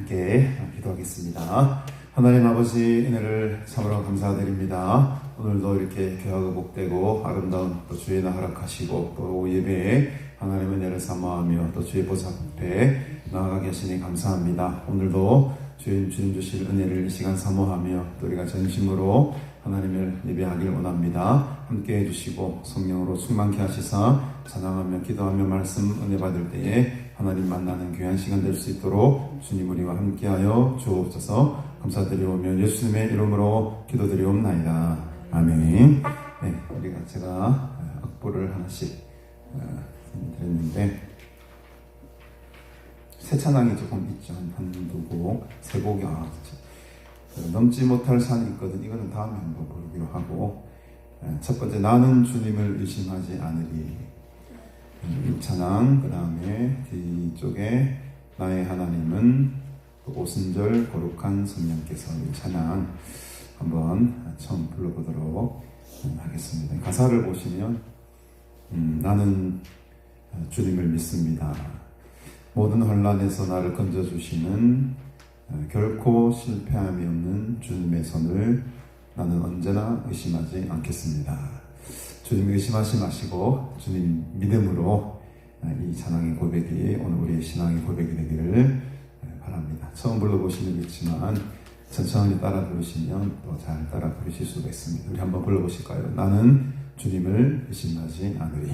함께 기도하겠습니다. 하나님 아버지, 은혜를 참으로 감사드립니다. 오늘도 이렇게 귀하고 복되고 아름다운 또 주의 날 허락하시고 또 예배에 하나님의 은혜를 사모하며 또 주의 보좌 앞에 나아가게 하시니 감사합니다. 오늘도 주님 주실 은혜를 이 시간 사모하며 또 우리가 전심으로 하나님을 예배하길 원합니다. 함께 해주시고 성령으로 충만케 하시사 찬양하며 기도하며 말씀 은혜 받을 때에 하나님 만나는 귀한 시간 될 수 있도록 주님 우리와 함께하여 주옵소서. 감사드리오며 예수님의 이름으로 기도드리옵나이다. 아멘. 네, 제가 악보를 하나씩 드렸는데 새 찬양이 조금 있죠. 한두 곡, 세 곡이 넘지 못할 산이 있거든. 이거는 다음에 한번 부르기로 하고, 첫 번째 나는 주님을 의심하지 않으리 이 찬양, 그 다음에 뒤쪽에 나의 하나님은 오순절 거룩한 성령께서 이 찬양 한번 처음 불러보도록 하겠습니다. 가사를 보시면 나는 주님을 믿습니다. 모든 혼란에서 나를 건져주시는 결코 실패함이 없는 주님의 손을 나는 언제나 의심하지 않겠습니다. 주님 의심하지 마시고 주님 믿음으로 이 찬양의 고백이 오늘 우리의 신앙의 고백이 되기를 바랍니다. 처음 불러보시면 있지만 천천히 따라 부르시면 또 잘 따라 부르실 수가 있습니다. 우리 한번 불러보실까요? 나는 주님을 의심하지 않으리.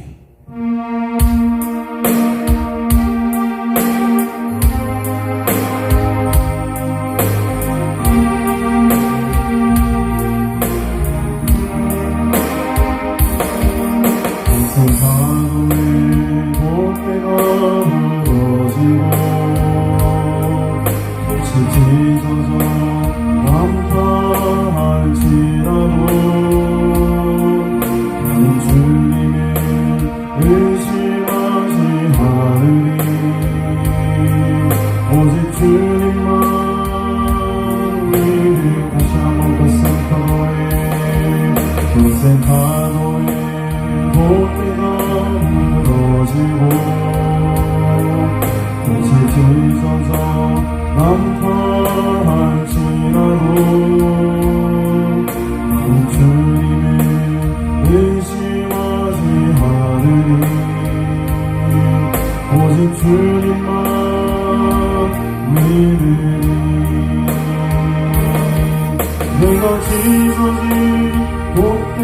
내가 지쳐진 곳에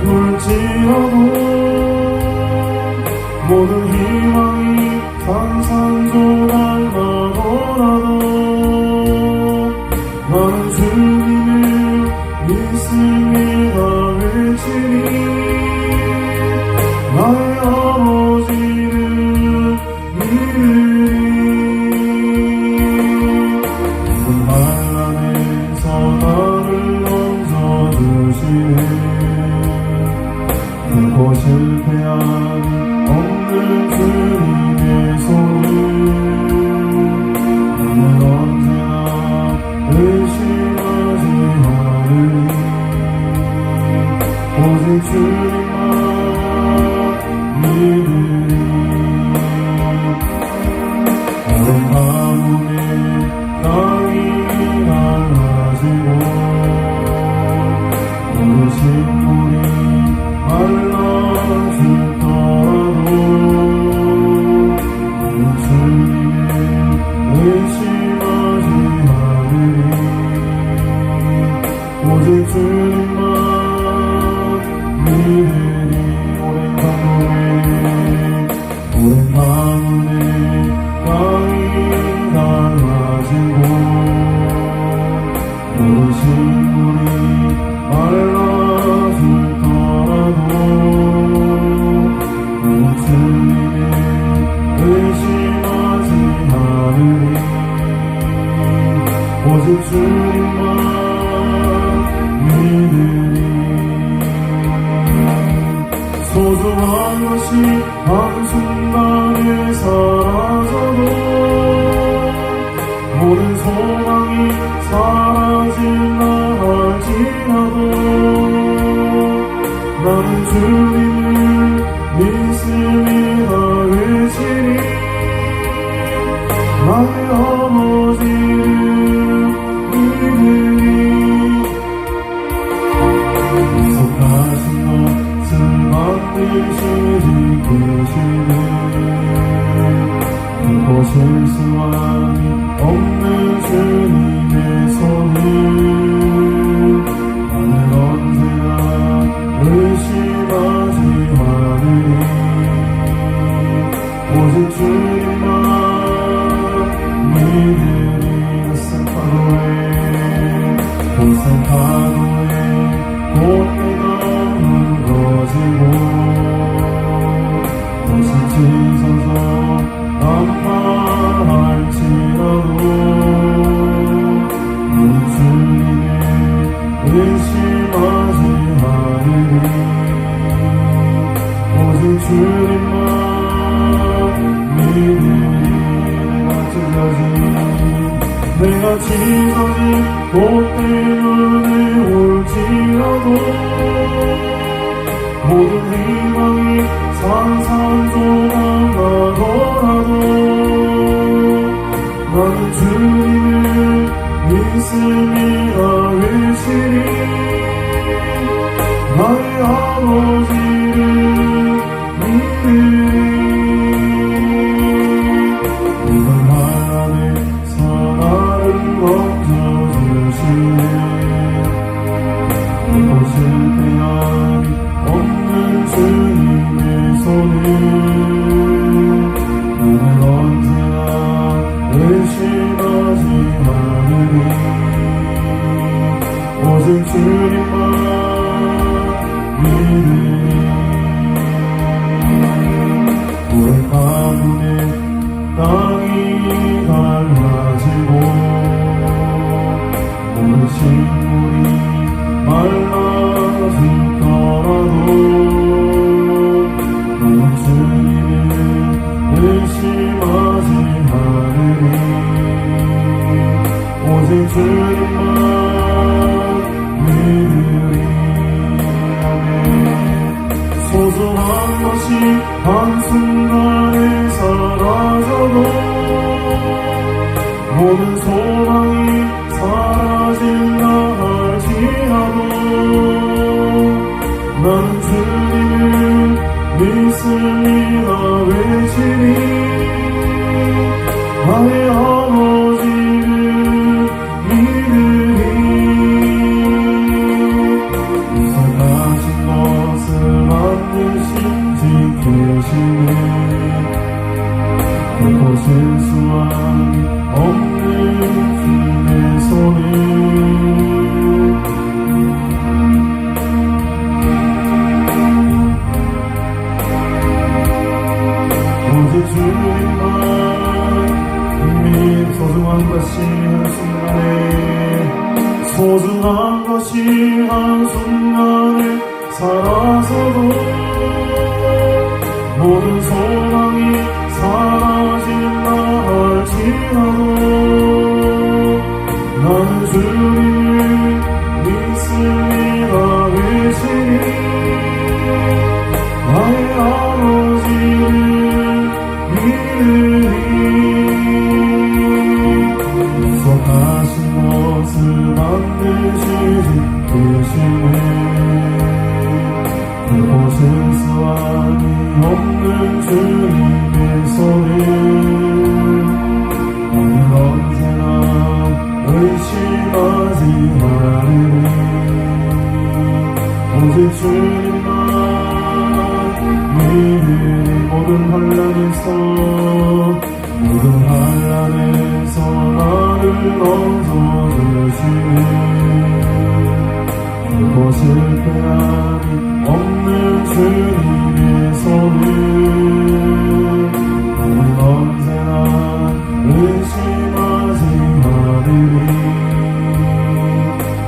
울지어도 모든 희망이 산산조각 나더라도 나는 주님을 믿습니다 외치니 나의 아버지를 믿으리. 모든 환난에서 나를 얹어주시네. 결코 실패함이 없는 주님의 손을 나는 언제나 의심하지 않으리. 오직 주님만 믿으리. 오랜 가뭄에 땅이 갈라지고 어느 식물이 말라질더라도 나는 주님을 의심하지 않으리. 오직 주님만 믿으리. 오랜 가뭄에 땅이 갈라지고 어느 식물이 말라질더라도 나는 주님을 의심하지 않으리. 오직 주님만 믿으리. 소중한 것이 한순간에 사라져도 모든 소망이 사라질라 할지라도 나는 주님을 믿습니다 외치니 나의 아버지 곳에 가도에 꽃대가 무너지고 옷이 찢어져 난파할지라도 나는 주님을 의심하지 않으리 오직 주님만 믿으리 내가 찢어진 꽃 때문에 울지라도 모든 희망이 산산조각나더라도 나는 주님을 믿음이라 외치리 나의 아버지를 믿으리 모든 하나님에서 나를 멈춰주시네 그리고 실패함이 없는 주님의 손을 나는 언제나 의심하지 않으리 오직 주님만 믿으리 오래 가문에 땅이 갈라지고 모든 식물이 말라지더라도 나는 주님을 의심하지 않으리 오직 주님만 믿으리 아멘 소중한 것이 한순간에 사라져도 모든 소망이 사라진다 할지라도 나는 주님을 믿습니다 외치리 나의 아버지를 믿으리 약속하신 것을 반드시 지키시네 결코 실수함이 없는 주의 손을 오직 주님만 소중한 것이 한순간에 사라져도 모든 소망이 사라진다 할지라도 나는 주님을 믿습니다 외치리 나의 아버지를 믿으리 약속하신 것을 반드시 지키시네 결코 실수함이 없는 주님의 손을 나는 언제나 의심하지 않으리 오직 주님만 믿으리 모든 환난에서 나를 얹어주시네 결코 실패함이 없는 주님의 손을 나는 언제나 의심하지 않으리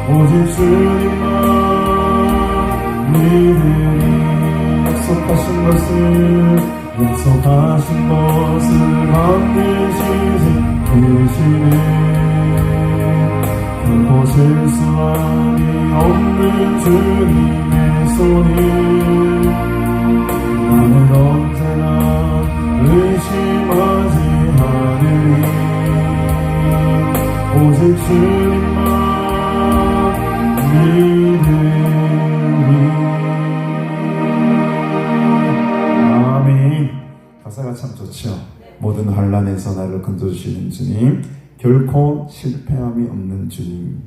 오직 주님만 믿으리 약속하신 것을 반드시 지키시네 결코 실수함이 없는 주님의 손을 나는 언제나 의심하지 않으리 오직 주님만 믿으리 아멘 가사가 참 좋죠 모든 환난에서 나를 건져주시는 주님 결코 실패함이 없는 주님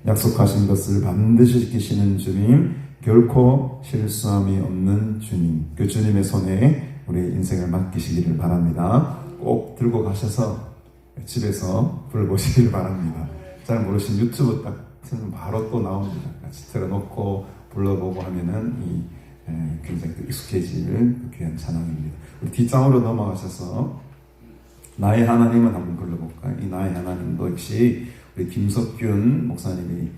약속하신 것을 반드시 지키시는 주님 결코 실수함이 없는 주님 그 주님의 손에 우리의 인생을 맡기시기를 바랍니다 꼭 들고 가셔서 집에서 불러보시길 바랍니다 잘 모르시면 유튜브 딱 틀면 바로 또 나옵니다. 같이 틀어놓고 불러보고 하면은 굉장히 또 익숙해질 그 귀한 찬양입니다. 우리 뒷장으로 넘어가셔서 나의 하나님은 한번 불러볼까요? 이 나의 하나님도 역시 우리 김석균 목사님이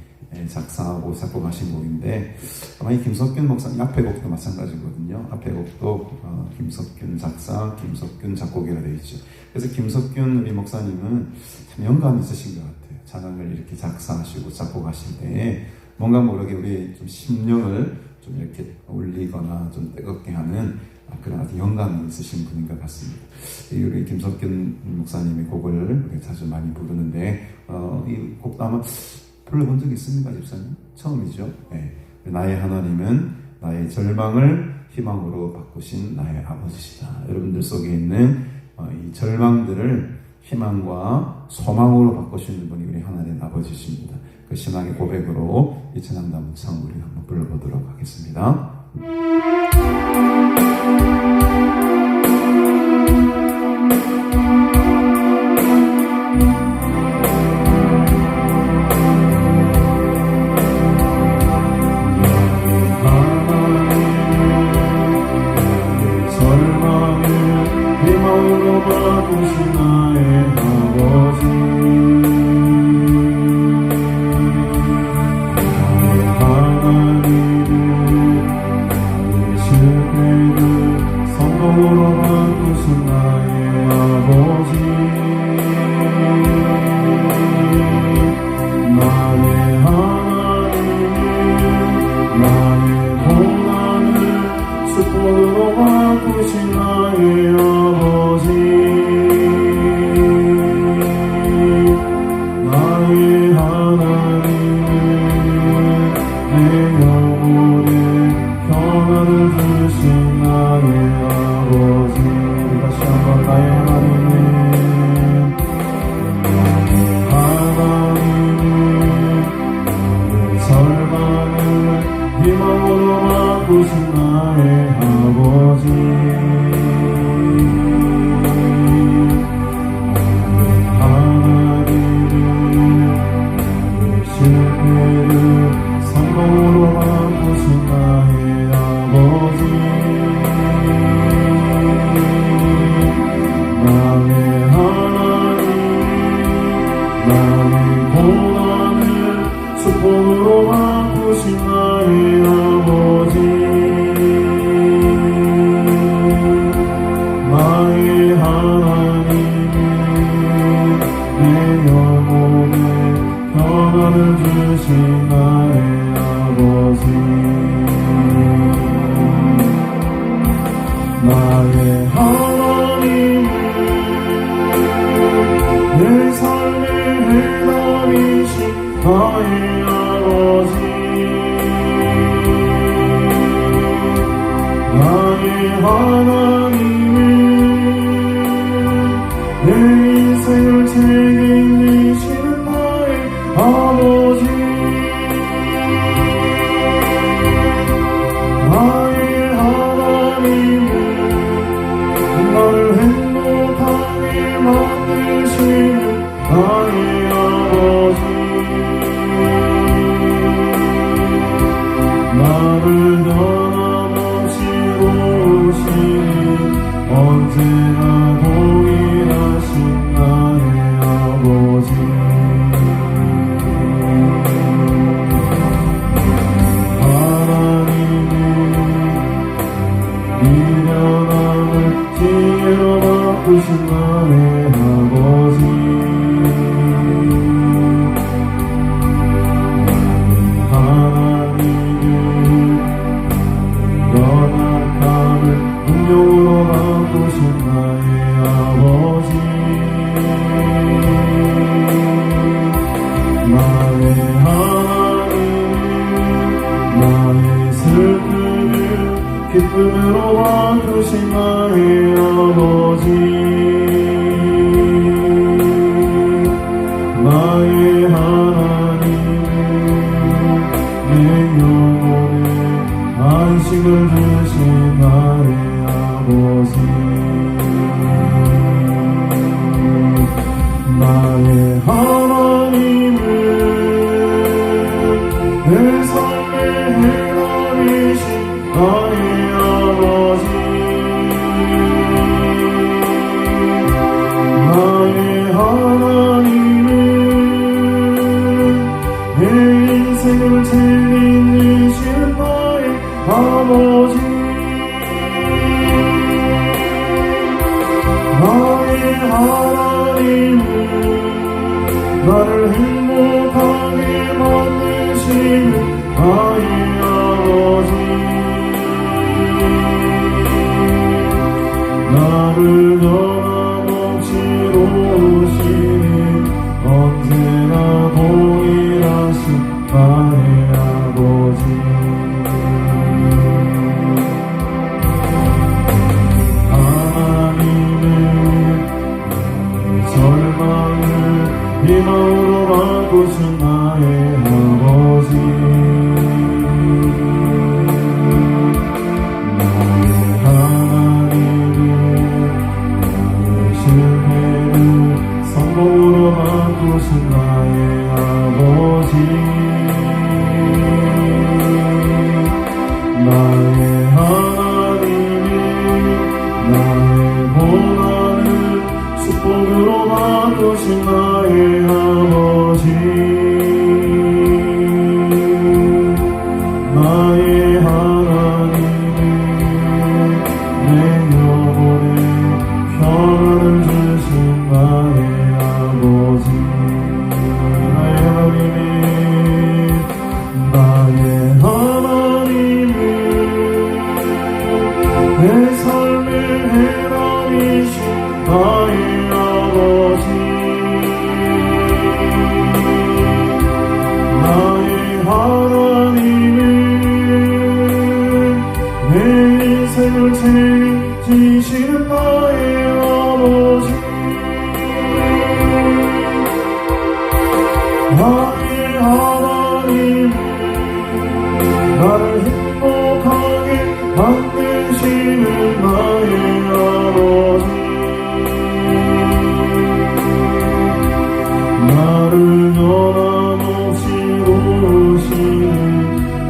작사하고 작곡하신 곡인데, 아마 이 김석균 목사님 앞에 곡도 마찬가지거든요. 앞에 곡도 김석균 작사, 김석균 작곡이라 되어 있죠. 그래서 김석균 우리 목사님은 참 영감이 있으신 것 같아요. 찬양을 이렇게 작사하시고 작곡하실 때 뭔가 모르게 우리의 좀 심령을 좀 이렇게 울리거나 좀 뜨겁게 하는 그런 아주 영감이 있으신 분인 것 같습니다. 우리 김석균 목사님의 곡을 우리가 자주 많이 부르는데, 이 곡도 아마 불러본 적 있습니까, 집사님? 처음이죠. 네. 나의 하나님은 나의 절망을 희망으로 바꾸신 나의 아버지시다. 여러분들 속에 있는 이 절망들을 희망과 소망으로 바꾸시는 분이 우리 하나님 아버지십니다. 그 신앙의 고백으로 이 찬양담 참 우리 한번 불러보도록 하겠습니다. 바꾸신 나의 아버지, 나의 하나님은 나의 실패를 성공으로 바꾸신 나의 아버지, 나의 하나님은 나의 고난을 축복으로 바꾸신 나의 아버지, 나의 하나님은 내 영혼에 평안을 주신 나의 아버지. 다시 한번 나의 하나님은, 나의 하나님은 나의 절망을 희망으로 바꾸신 나의 아버지, 성공으로 바꾸신 나의 아버지, 나의 하나님, 나의 고난을 축복으로 바꾸신 나의 아버지, 나의 하나님은 내 영혼에 평안을 주신 나의 아버지, 나의 하나님은 내 삶의 해답이신 나의 아버지, 나의 하나님은 내 인생을 책임지시는 나의 아버지, 나의 하나님은 나를 행복하게 만드시는 나의 아버지, 나를 변함없이 도우시는 언제나 동일하신 나의 아버지, 미련함을 지혜로 바꾸신 나의 아버지, 나의 하나님은 연약함을 능력으로 바꾸신 나의 아버지, 나의 하나님은 나의 슬픔을 기쁨으로 바꾸신 나의 아버지, 나의 하나님은 내 영혼에 안식을 주신 나의 아버지, 나의 하나님은 내 삶의 해답이신 나의 아버지 나의 하나님은 내 인생을 책임지신 나의 아버지 나의 하나님은 나를 행복하게 만드시는 나의 아버지 나를 변함없이 도우시는 언제나 동일하신 나의 아버지 하나님은 절망을 희망으로 바꾸신 나의 아버지 나의 하나님은 나의 실패를 성공으로 바꾸신 나의 아버지 나의 하나님은 나의 고난을 축복으로 바꾸신 나의 아버지 나의 하나님은 내 영혼에 평안을 주신 나의 아버지 나의 하나님은 내 삶의 해답이신 나의 아버지 나의 하나님은 내 인생을 책임지시는 나의 아버지 나의 하나님은 나를 행복하게 만드시는 나의 아버지 나를 변함없이 도우시는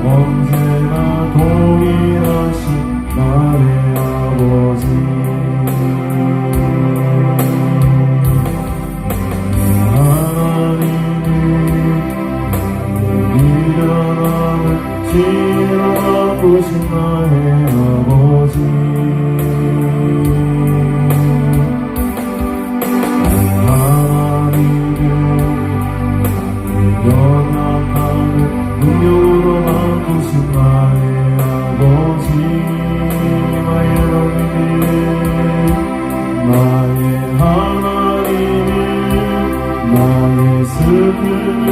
언제나 동일하신 나의 아버지 하나님은 미련함을 지혜로 바꾸신 나의 아버지 하나님은 연약함을 능력으로 바꾸신 나의 아버지 나의 하나님은 나의 슬픔을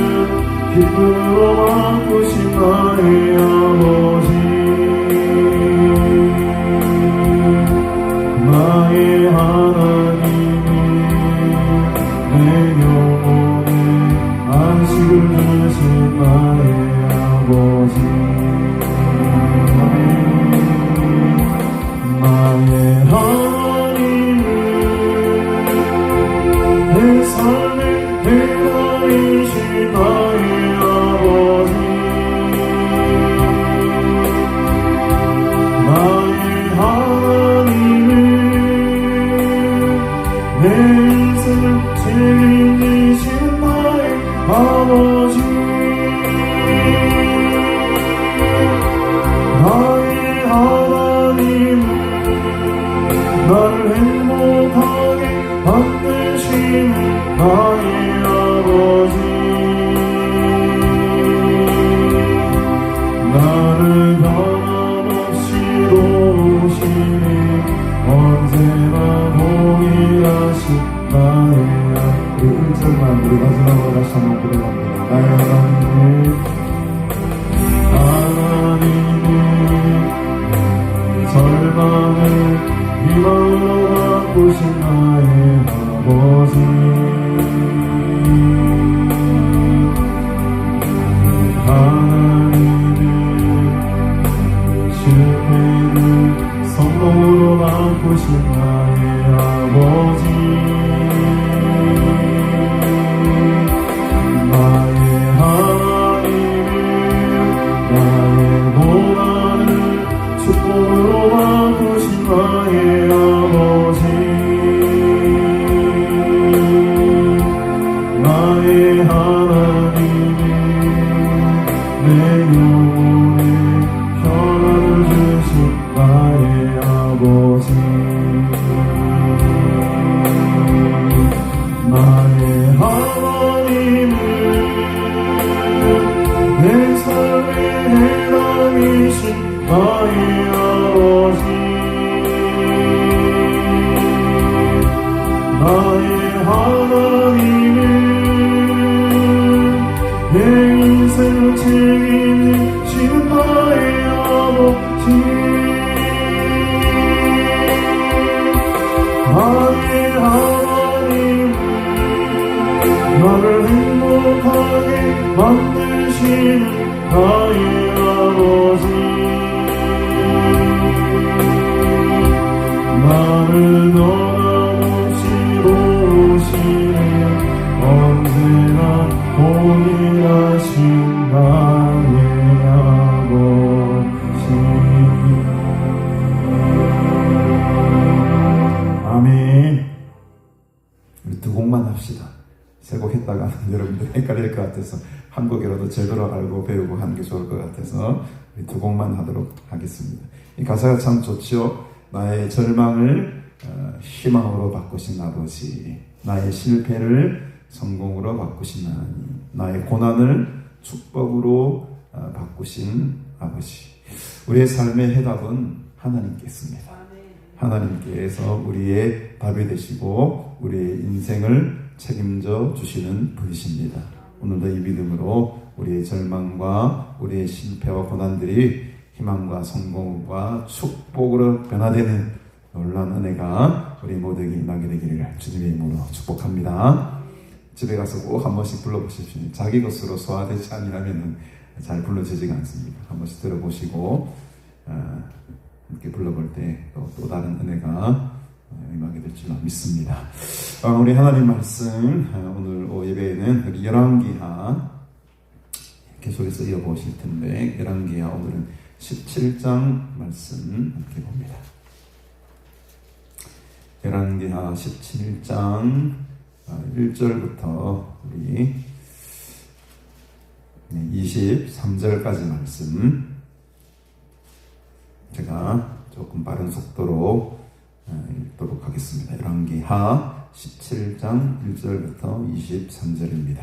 기쁨으로 바꾸신 나의 아버지 나의 하나님은 내 영혼에 안식을 주신 나의 아버지 나의 하나님은 내 삶의 해답이신 나의 아버지 나의 하나님은 내 인생을 책임지신 나의 아버지 나의 하나님은 나를 행복하게 만드시는 나의 아버지 나를 변함없이 도우시는 언제나 동일하신 나의 그 1절만 우리 마지막으로 다시 한번 부르갑니다. 나의 하나님은 절망을 희망으로 바꾸신 나의 아버지 내 영혼에 평안을 주신 나의 아버지, 나의 하나님은 내 삶의 해답이신 나의 아버지, 나의 하나님은 내 인생을 책임지시는 나의 아버지, 나의 하나님은 나를 행복하게 만드시는 나의 아버지, 나를 떠나보시 보시네 언제나 동일하신 나의 아버지. 아멘. 우리 두 곡만 합시다. 세 곡 했다가 여러분들 헷갈릴 것 같아서 한 곡이라도 제대로 알고 배우고 하는 게 좋을 것 같아서 우리 두 곡만 하도록 하겠습니다. 이 가사가 참 좋죠. 나의 절망을 희망으로 바꾸신 아버지, 나의 실패를 성공으로 바꾸신 하나님, 나의 고난을 축복으로 바꾸신 아버지. 우리의 삶의 해답은 하나님께 있습니다. 하나님께서 우리의 답이 되시고 우리의 인생을 책임져 주시는 분이십니다. 오늘도 이 믿음으로 우리의 절망과 우리의 실패와 고난들이 희망과 성공과 축복으로 변화되는 놀라운 은혜가 우리 모두에게 임하게 되기를 주님의 이름으로 축복합니다. 집에 가서 꼭 한 번씩 불러보십시오. 자기 것으로 소화되지 않으면 잘 불러지지가 않습니다. 한 번씩 들어보시고 함께 불러볼 때 또 다른 은혜가 임하게 될 줄 믿습니다. 우리 하나님 말씀 오늘 예배에는 우리 열왕기하 계속해서 이어보실 텐데, 열왕기하 오늘은 17장 말씀 함께 봅니다. 열왕기하 17장 1절부터 우리 23절까지 말씀, 제가 조금 빠른 속도로 읽도록 하겠습니다. 열왕기하 17장 1절부터 23절입니다.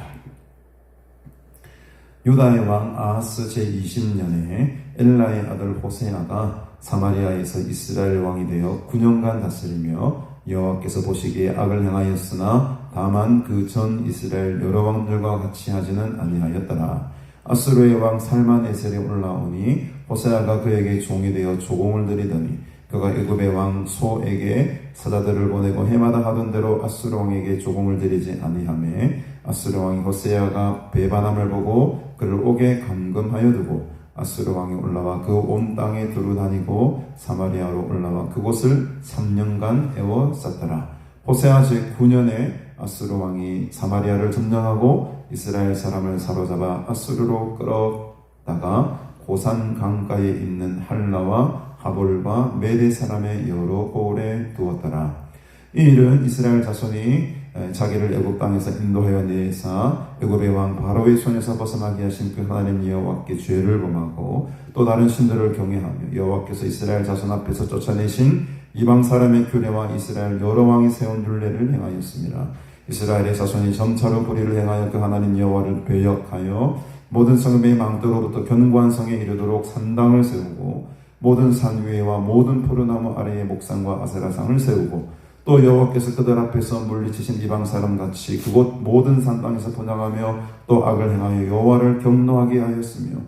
유다의 왕 아하스 제20년에 엘라의 아들 호세아가 사마리아에서 이스라엘 왕이 되어 9년간 다스리며 여호와께서 보시기에 악을 행하였으나 다만 그 전 이스라엘 여러 왕들과 같이 하지는 아니하였더라. 아수르의 왕 살만에셀이 올라오니 호세아가 그에게 종이 되어 조공을 드리더니 그가 애굽의 왕 소에게 사자들을 보내고 해마다 하던 대로 아수르 왕에게 조공을 드리지 아니하매 아수르 왕이 호세아가 배반함을 보고 그를 옥에 감금하여 두고 아수르 왕이 올라와 그 온 땅에 두루 다니고 사마리아로 올라와 그곳을 3년간 에워쌌더라. 호세아 제9년에 아수르 왕이 사마리아를 점령하고 이스라엘 사람을 사로잡아 아수르로 끌어다가 고산 강가에 있는 할라와 하볼과 메대 사람의 여로 오래 두었더라. 이 일은 이스라엘 자손이 자기를 애굽 땅에서 인도하여 내사 애굽의 왕 바로의 손에서 벗어나게 하신 그 하나님 여호와께 죄를 범하고 또 다른 신들을 경외하며 여호와께서 이스라엘 자손 앞에서 쫓아내신 이방 사람의 규례와 이스라엘 여러 왕이 세운 율례를 행하였습니다. 이스라엘의 자손이 점차로 불의를 행하여 그 하나님 여호와를 배역하여 모든 성읍의 망대로부터 견고한 성에 이르도록 산당을 세우고 모든 산 위에와 모든 포도나무 아래에 목상과 아세라상을 세우고 또 여호와께서 그들 앞에서 물리치신 이방 사람같이 그곳 모든 산당에서 분양하며 또 악을 행하여 여호와를 경노하게 하였으며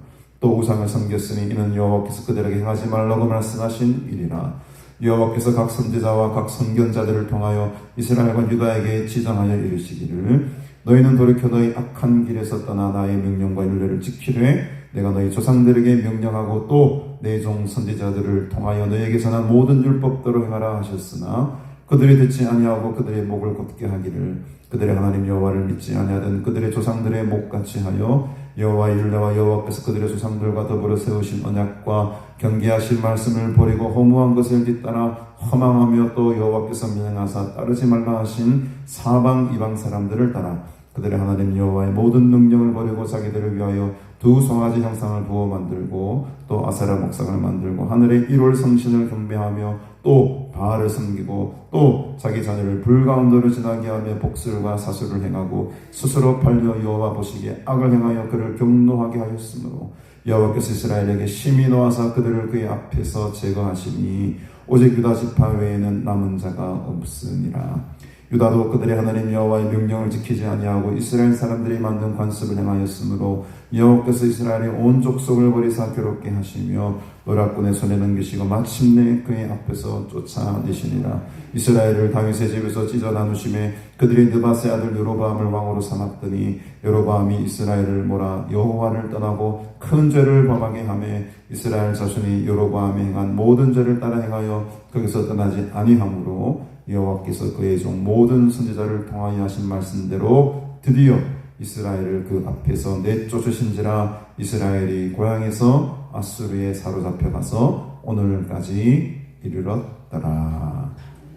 또 우상을 섬겼으니 이는 여호와께서 그들에게 행하지 말라고 말씀하신 일이라. 여호와께서 각 선지자와 각 선견자들을 통하여 이스라엘과 유다에게 지정하여 이르시기를 너희는 돌이켜 너희 악한 길에서 떠나 나의 명령과 율례를 지키되 내가 너희 조상들에게 명령하고 또 내 종 선지자들을 통하여 너희에게 전한 모든 율법대로 행하라 하셨으나 그들이 듣지 아니하고 그들의 목을 곧게 하기를 그들의 하나님 여호와를 믿지 아니하던 그들의 조상들의 목같이 하여 여호와의 율례와 여호와께서 그들의 조상들과 더불어 세우신 언약과 경계하신 말씀을 버리고 허무한 것을 뒤따라 허망하며 또 여호와께서 명하사 따르지 말라 하신 사방 이방 사람들을 따라 그들의 하나님 여호와의 모든 능력을 버리고 자기들을 위하여 두 송아지 형상을 부어 만들고 또 아세라 목상을 만들고 하늘의 1월 성신을 경배하며 또 바알을 섬기고 또 자기 자녀를 불 가운데로 지나게 하며 복술과 사술을 행하고 스스로 팔려 여호와 보시기에 악을 행하여 그를 경노하게 하였으므로 여호와께서 이스라엘에게 심히 노하사 그들을 그의 앞에서 제거하시니 오직 유다 지파 외에는 남은 자가 없으니라. 유다도 그들의 하나님 여호와의 명령을 지키지 아니하고 이스라엘 사람들이 만든 관습을 행하였으므로 여호와께서 이스라엘의 온 족속을 버리사 괴롭게 하시며 노략군의 손에 넘기시고 마침내 그의 앞에서 쫓아내시니라. 이스라엘을 다윗의 집에서 찢어 나누심에 그들이 느바세 아들 여로보암을 왕으로 삼았더니 여로보암이 이스라엘을 몰아 여호와를 떠나고 큰 죄를 범하게 하매 이스라엘 자손이 여로보암이 행한 모든 죄를 따라 행하여 거기서 떠나지 아니하므로 여호와께서 그의 종 모든 선지자를 통하여 하신 말씀대로 드디어 이스라엘을 그 앞에서 내쫓으신지라. 이스라엘이 고향에서 아수르에 사로잡혀 가서 오늘까지 이르렀더라.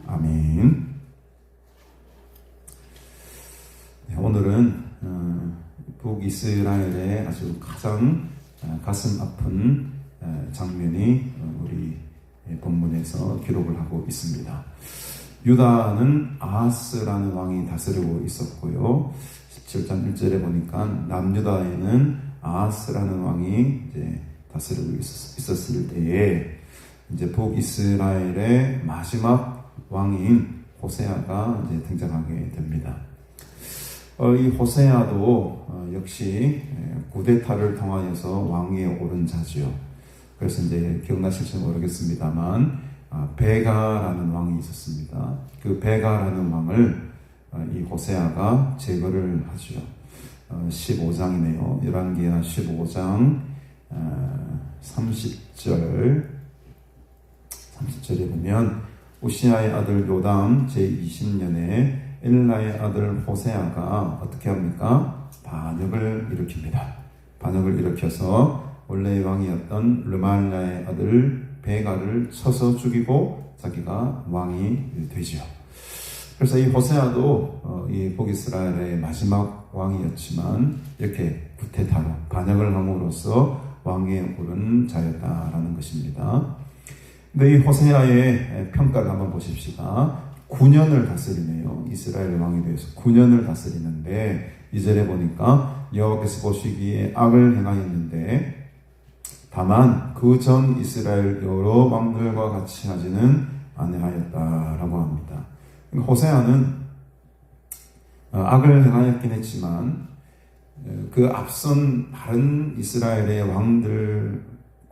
아멘. 네, 오늘은 북이스라엘의 아주 가장 가슴 아픈 장면이 우리 본문에서 기록을 하고 있습니다. 유다는 아하스라는 왕이 다스리고 있었고요. 17장 1절에 보니까 남유다에는 아하스라는 왕이 이제 다스리고 있었을 때에 이제 북이스라엘의 마지막 왕인 호세아가 이제 등장하게 됩니다. 이 호세아도 역시 구데타를 통하여서 왕위에 오른 자지요. 그래서 이제 기억나실지 모르겠습니다만 베가라는 왕이 있었습니다. 그 베가라는 왕을 이 호세아가 제거를 하죠. 15장이네요. 열왕기하 15장 30절에 보면 우시아의 아들 요담 제20년에 엘라의 아들 호세아가 어떻게 합니까? 반역을 일으킵니다. 반역을 일으켜서 원래의 왕이었던 르말라의 아들 베가를 쳐서 죽이고 자기가 왕이 되죠. 그래서 이 호세아도 이 북이스라엘의 마지막 왕이었지만 이렇게 구테타로 반역을 함으로써 왕위에 오른 자였다라는 것입니다. 근데 이 호세아의 평가를 한번 보십시다. 9년을 다스리네요. 이스라엘 왕이 되어서 9년을 다스리는데 2절에 보니까 여호와께서 보시기에 악을 행하였는데 다만 그 전 이스라엘 여러 왕들과 같이 하지는 아니하였다라고 합니다. 호세아는 악을 행하였긴 했지만 그 앞선 다른 이스라엘의 왕들과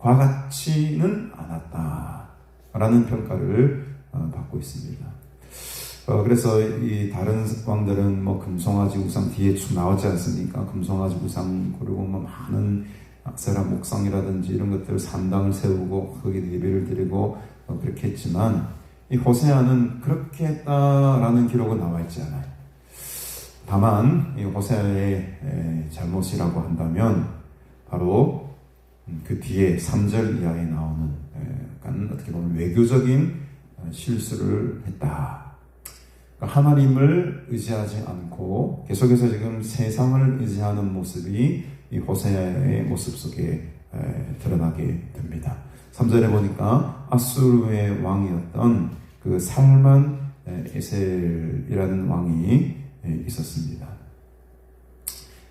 같지는 않았다라는 평가를 받고 있습니다. 그래서 이 다른 왕들은 뭐 금송아지 우상 뒤에 쭉 나오지 않습니까? 금송아지 우상 그리고 뭐 많은 아세라 목상이라든지 이런 것들 산당을 세우고 거기에 예배를 드리고 그렇게 했지만 이 호세아는 그렇게 했다라는 기록은 나와 있지 않아요. 다만 이 호세아의 잘못이라고 한다면 바로 그 뒤에 3절 이하에 나오는 약간 어떻게 보면 외교적인 실수를 했다. 그러니까 하나님을 의지하지 않고 계속해서 지금 세상을 의지하는 모습이 이 호세아의 모습 속에 드러나게 됩니다. 3절에 보니까 아수르의 왕이었던 그 살만 에셀이라는 왕이 있었습니다.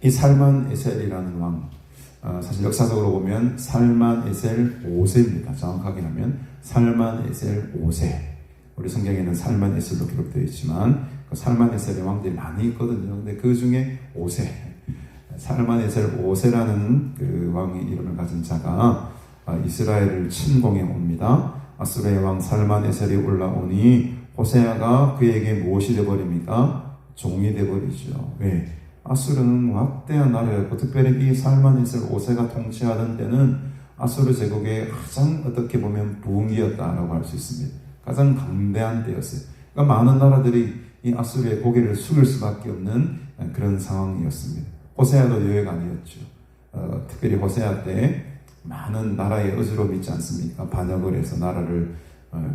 이 살만 에셀이라는 왕, 사실 역사적으로 보면 살만 에셀 5세입니다. 정확하게 하면 살만 에셀 5세. 우리 성경에는 살만 에셀로 기록되어 있지만 그 살만 에셀의 왕들이 많이 있거든요. 근데 그 중에 5세, 살만 에셀 5세라는 그 왕의 이름을 가진 자가 이스라엘을 침공해 옵니다. 아수르의 왕 살만 에셀이 올라오니 호세아가 그에게 무엇이 되어버립니까? 종이 되어버리죠. 왜? 아수르는 막대한 나라였고 특별히 이 살만 에셀 5세가 통치하던 때는 아수르 제국의 가장 어떻게 보면 부흥기였다라고 할 수 있습니다. 가장 강대한 때였어요. 그러니까 많은 나라들이 이 아수르의 고개를 숙일 수밖에 없는 그런 상황이었습니다. 호세아도 예외가 아니었죠. 특별히 호세아 때 많은 나라의 어지러움이 있지 않습니까? 반역을 해서 나라를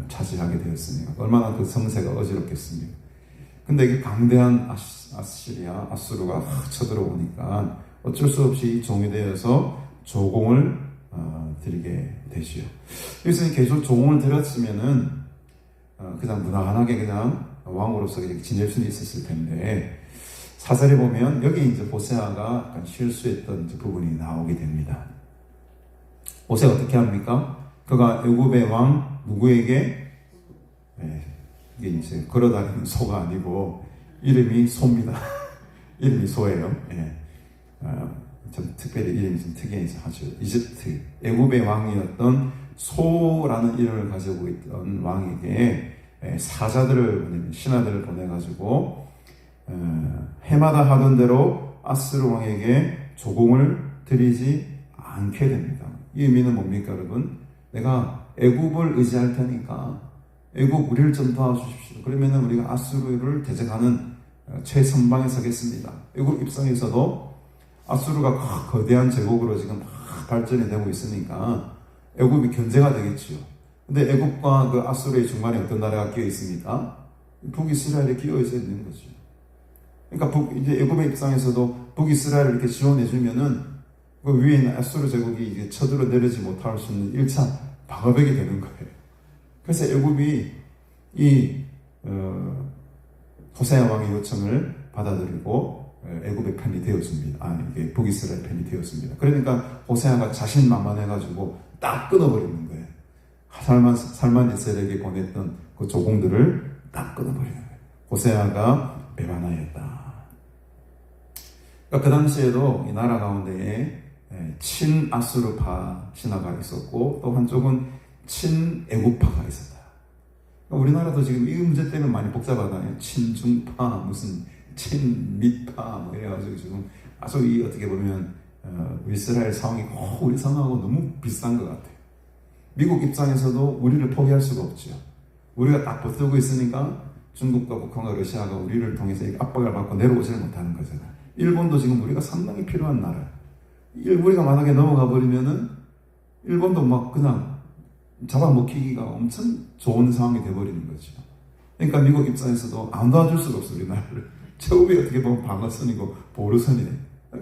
차지하게 되었으니까 얼마나 그 성세가 어지럽겠습니까? 근데 이게 강대한 아수르가 쳐들어오니까 어쩔 수 없이 종이 되어서 조공을 드리게 되지요. 여기서 계속 조공을 드렸으면은 그냥 무난하게 그냥 왕으로서 이렇게 지낼 수는 있었을 텐데, 사설에 보면 여기 이제 호세아가 약간 실수했던 이제 부분이 나오게 됩니다. 호세아 어떻게 합니까? 그가 애굽의 왕 누구에게, 이게 이제 걸어다니는 소가 아니고 이름이 소입니다. 이름이 소예요. 좀 특별히 이름이 좀 특이해서 하죠. 이집트 애굽의 왕이었던 소라는 이름을 가지고 있던 왕에게 사자들을 신하들을 보내가지고 해마다 하던 대로 아스르 왕에게 조공을 드리지 않게 됩니다. 이 의미는 뭡니까, 여러분? 내가 애굽을 의지할 테니까 애굽 우리를 좀 도와주십시오. 그러면은 우리가 아수르를 대적하는 최선방에 서겠습니다. 애굽 입장에서도 아수르가 거대한 제국으로 지금 발전이 되고 있으니까 애굽이 견제가 되겠지요. 근데 애굽과 그 아수르의 중간에 어떤 나라가 끼어 있습니까? 북이스라엘이 끼어 있어야 되는 거죠. 그러니까 이제 애굽의 입장에서도 북이스라엘을 이렇게 지원해주면은 그 위에 있는 아수르 제국이 이제 쳐들어 내리지 못할 수 있는 1차 방어벽이 되는 거예요. 그래서 애굽이 이 호세아 왕의 요청을 받아들이고 애굽의 편이 되었습니다. 이게 북이스라엘 편이 되었습니다. 그러니까 호세아가 자신만만해가지고 딱 끊어버리는 거예요. 살만 이스라엘에게 보냈던 그 조공들을 딱 끊어버리는 거예요. 호세아가 배반하였다. 그러니까 그 당시에도 이 나라 가운데에 친아수르파 신화가 있었고 또 한쪽은 친애굽파가 있었다. 그러니까 우리나라도 지금 이 문제 때문에 많이 복잡하잖아요. 친중파, 무슨 친미파 뭐 이래가지고 지금 아주 이 어떻게 보면 이스라엘 상황이 우리 상황하고 너무 비슷한 것 같아요. 미국 입장에서도 우리를 포기할 수가 없죠. 우리가 딱 버티고 있으니까 중국과 북한과 러시아가 우리를 통해서 압박을 받고 내려오지를 못하는 거잖아요. 일본도 지금 우리가 상당히 필요한 나라. 우리가 만약에 넘어가 버리면은 일본도 막 그냥 잡아먹히기가 엄청 좋은 상황이 돼버리는 거죠. 그러니까 미국 입장에서도 안 도와줄 수가 없어요, 우리나라를. 최후이 어떻게 보면 방어선이고 보루선이네.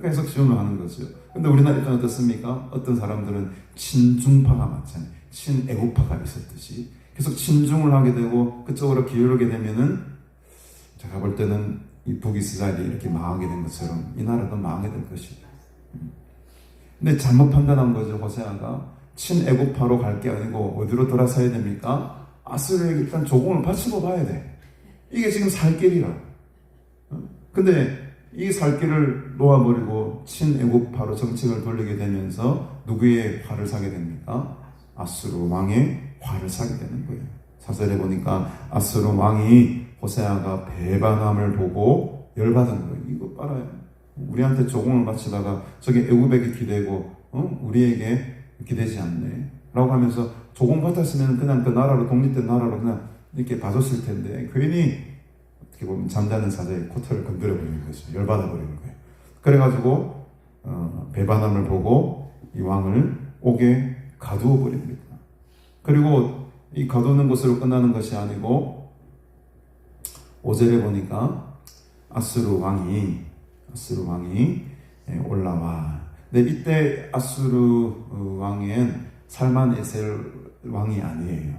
계속 지원을 하는 거죠. 근데 우리나라 입장은 어떻습니까? 어떤 사람들은 친중파가 많잖아요. 친애국파가 있었듯이 계속 친중을 하게 되고 그쪽으로 기울게 되면은 제가 볼 때는 이 북이스라엘이 이렇게 망하게 된 것처럼 이 나라도 망하게 될 것이다. 근데 잘못 판단한 거죠. 호세아가 친애국파로 갈 게 아니고 어디로 돌아서야 됩니까? 아수르에게 일단 조공을 바치고 봐야 돼. 이게 지금 살 길이라. 근데 이 살 길을 놓아버리고 친애국파로 정책을 돌리게 되면서 누구의 화를 사게 됩니까? 아수르 왕의 화를 사게 되는 거예요. 사절에 보니까 아수르 왕이 호세아가 배반함을 보고 열받은 거예요. 이거 빨아요. 우리한테 조공을 바치다가 저게 애굽에게 기대고 우리에게 기대지 않네 라고 하면서 조공 받았으면 그냥 그 나라로 독립된 나라로 그냥 이렇게 봐줬을 텐데 괜히 어떻게 보면 잠자는 사자의 코털을 건드려 버리는 거죠. 열받아 버리는 거예요. 그래가지고 배반함을 보고 이 왕을 옥에 가두어 버립니다. 그리고 이 가두는 것으로 끝나는 것이 아니고 5절에 보니까 아수르 왕이 올라와. 근데 이때 아수르 왕은 살만에셀 왕이 아니에요.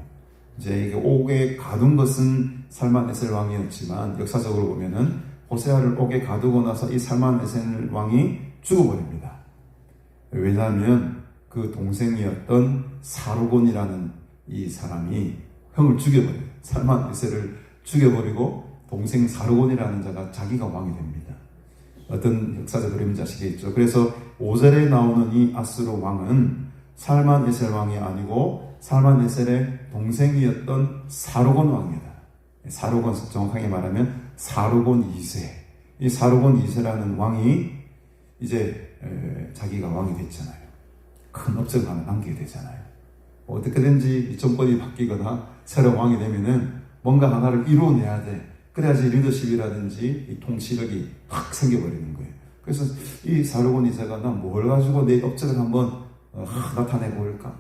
이제 이게 옥에 가둔 것은 살만에셀 왕이었지만 역사적으로 보면은 호세아를 옥에 가두고 나서 이 살만에셀 왕이 죽어버립니다. 왜냐하면 그 동생이었던 사르곤이라는 이 사람이 형을 죽여버려요. 살만에셀을 죽여버리고 동생 사르곤이라는 자가 자기가 왕이 됩니다. 어떤 역사적 그림인지 아시겠죠? 그래서 5절에 나오는 이 아수르 왕은 살만에셀 왕이 아니고 살만에셀의 동생이었던 사르곤 왕이다. 사르곤, 정확하게 말하면 사르곤 2세. 이 사르곤 2세라는 왕이 이제 자기가 왕이 됐잖아요. 큰 업적을 하나 남기게 되잖아요. 어떻게든지 이 정권이 바뀌거나 새로 왕이 되면은 뭔가 하나를 이루어내야 돼. 그래야지 리더십이라든지 이 통치력이 확 생겨버리는 거예요. 그래서 이 사르곤 2세가 나 뭘 가지고 내 업적을 한번 나타내 보일까?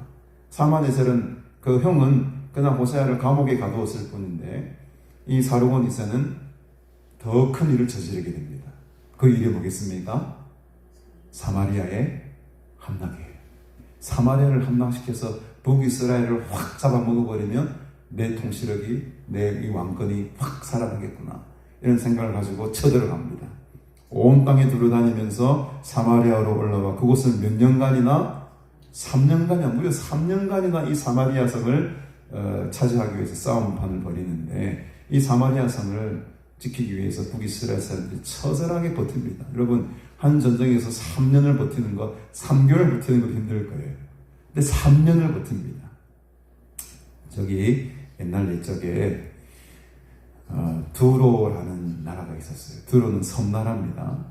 살만에셀은 그 형은 그냥 호세아를 감옥에 가두었을 뿐인데 이 사르곤 2세는 더 큰 일을 저지르게 됩니다. 그 일이 뭐겠습니까? 사마리아의 함락이에요. 사마리아를 함락시켜서 북이스라엘을 확 잡아먹어버리면 내 통치력이, 내 이 왕권이 확 살아나겠구나, 이런 생각을 가지고 쳐들어갑니다. 온 땅에 두루다니면서 사마리아로 올라와 그곳을 몇 년간이나, 3년간이나, 무려 3년간이나 이 사마리아 성을 차지하기 위해서 싸움판을 벌이는데, 이 사마리아 성을 지키기 위해서 북이스라엘 사람들이 처절하게 버팁니다. 여러분, 한 전쟁에서 3년을 버티는 거, 3개월 버티는 거 힘들 거예요. 근데 3년을 버팁니다. 저기 옛날 옛적에 두로라는 나라가 있었어요. 두로는 섬나라입니다.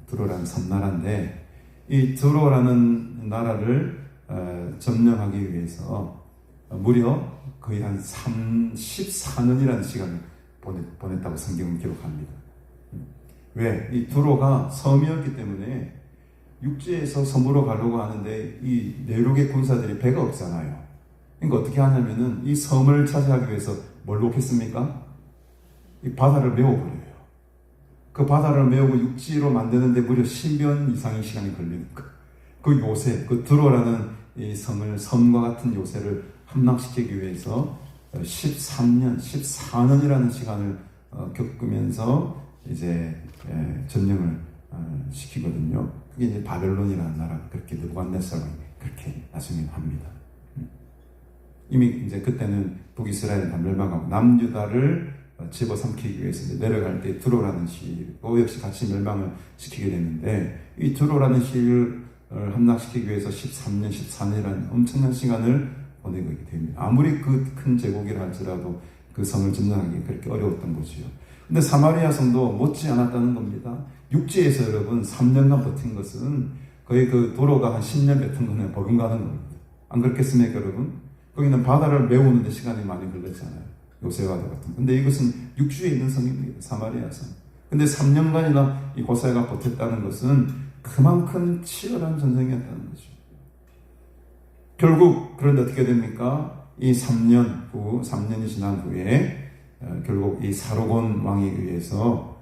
두로라는 섬나라인데, 이 두로라는 나라를 점령하기 위해서 무려 거의 한 34년이라는 시간을 보냈다고 성경은 기록합니다. 왜? 이 두로가 섬이었기 때문에 육지에서 섬으로 가려고 하는데 이 내륙의 군사들이 배가 없잖아요. 그러니까 어떻게 하냐면은 이 섬을 차지하기 위해서 뭘 놓겠습니까? 이 바다를 메워버려요. 그 바다를 메우고 육지로 만드는데 무려 10년 이상의 시간이 걸리는 거예요. 그 요새, 그 두로라는 이 성을, 섬과 같은 요새를 함락시키기 위해서 13년, 14년이라는 시간을 겪으면서 이제 점령을 시키거든요. 그게 이제 바벨론이라는 나라, 그렇게 느부갓네살이 그렇게 나중에 합니다. 이미 이제 그때는 북이스라엘은 다 멸망하고 남유다를 집어삼키기 위해서 이제 내려갈 때 두로라는 시또 역시 같이 멸망을 시키게 되는데, 이 두로라는 시를 함락시키기 위해서 13년, 14년이라는 엄청난 시간을 보내게 됩니다. 아무리 그 큰 제국이라 할지라도 그 성을 점령하기 그렇게 어려웠던 거지요. 근데 사마리아 성도 못지 않았다는 겁니다. 육지에서 여러분 3년간 버틴 것은 거의 그 도로가 한 10년 뱉은 거는 버금가는 겁니다. 안 그렇겠습니까, 여러분? 거기는 바다를 메우는데 시간이 많이 걸렸잖아요. 요새와도 같은. 근데 이것은 육지에 있는 성입니다. 사마리아 성. 근데 3년간이나 이 호세아가 버텼다는 것은 그만큼 치열한 전쟁이었다는 거죠. 결국 그런데 어떻게 됩니까? 이 3년이 지난 후에 결국 이 사로곤 왕에 의해서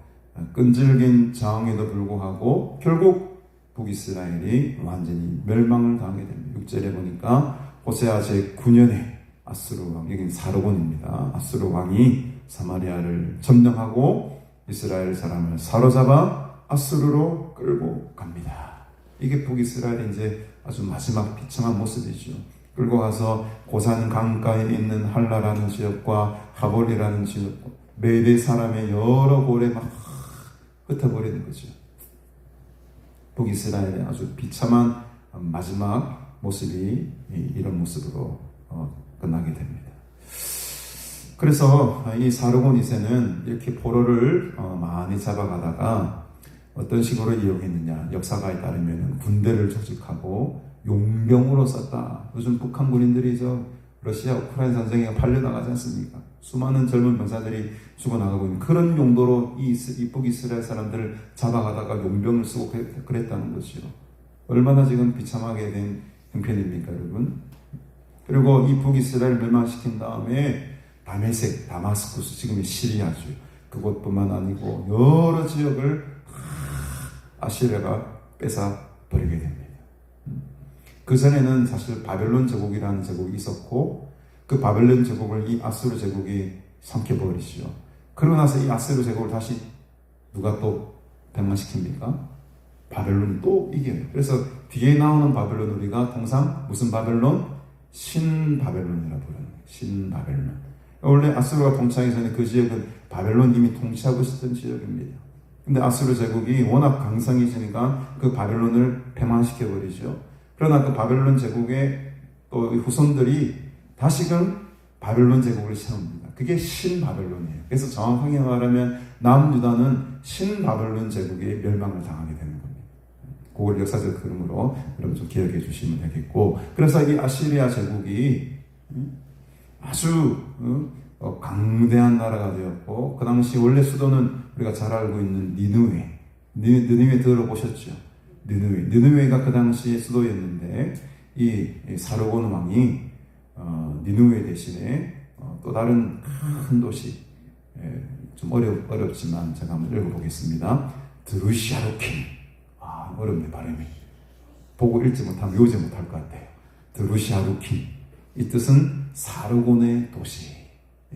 끈질긴 저항에도 불구하고 결국 북이스라엘이 완전히 멸망을 당하게 됩니다. 6절에 보니까 호세아 제9년에 아수르 왕, 여기는 사로곤입니다. 아수르 왕이 사마리아를 점령하고 이스라엘 사람을 사로잡아 아수르로 끌고 갑니다. 이게 북이스라엘의 이제 아주 마지막 비참한 모습이죠. 끌고 가서 고산 강가에 있는 할라라는 지역과 하볼이라는 지역, 메대 사람의 여러 골에 막 흩어버리는 거죠. 북이스라엘의 아주 비참한 마지막 모습이 이런 모습으로 끝나게 됩니다. 그래서 이 사르곤 2세는 이렇게 포로를 많이 잡아가다가 어떤 식으로 이용했느냐, 역사가에 따르면 군대를 조직하고 용병으로 썼다. 요즘 북한 군인들이 러시아 우크라이나 전쟁에 팔려나가지 않습니까? 수많은 젊은 병사들이 죽어나가고 있는 그런 용도로 이 북이스라엘 사람들을 잡아가다가 용병을 쓰고 그랬다는 것이요. 얼마나 지금 비참하게 된 형편입니까, 여러분? 그리고 이 북이스라엘을 멸망시킨 다음에 다메섹, 다마스쿠스, 지금의 시리아죠. 그곳뿐만 아니고 여러 지역을 아시리아가 뺏어 버리게 됩니다. 그 전에는 사실 바벨론 제국이라는 제국이 있었고 그 바벨론 제국을 이 아수르 제국이 삼켜버리시죠. 그러고 나서 이 아수르 제국을 다시 누가 또 멸망시킵니까? 바벨론이 또 이겨요. 그래서 뒤에 나오는 바벨론 우리가 통상 무슨 바벨론? 신바벨론이라 부르는 거예요. 신바벨론. 원래 아수르가 통치하기 전에 그 지역은 바벨론 이미 통치하고 있었던 지역입니다. 근데 아수르 제국이 워낙 강성해지니까 그 바벨론을 폐망시켜버리죠. 그러나 그 바벨론 제국의 또 후손들이 다시금 바벨론 제국을 세웁니다. 그게 신바벨론이에요. 그래서 정확하게 말하면 남유다는 신바벨론 제국의 멸망을 당하게 되는 겁니다. 그걸 역사적 흐름으로 여러분 좀 기억해 주시면 되겠고, 그래서 이 아시리아 제국이 아주 강대한 나라가 되었고, 그 당시 원래 수도는 우리가 잘 알고 있는 니느웨 들어보셨죠? 니느웨가 그 당시의 수도였는데 이 사르곤 왕이 니느웨 대신에 또 다른 큰 도시, 좀 어렵지만 제가 한번 읽어보겠습니다. 드루시아루킨. 어렵네, 발음이. 보고 읽지 못하면 외우지 못할 것 같아요. 드루시아루킨. 이 뜻은 사르곤의 도시.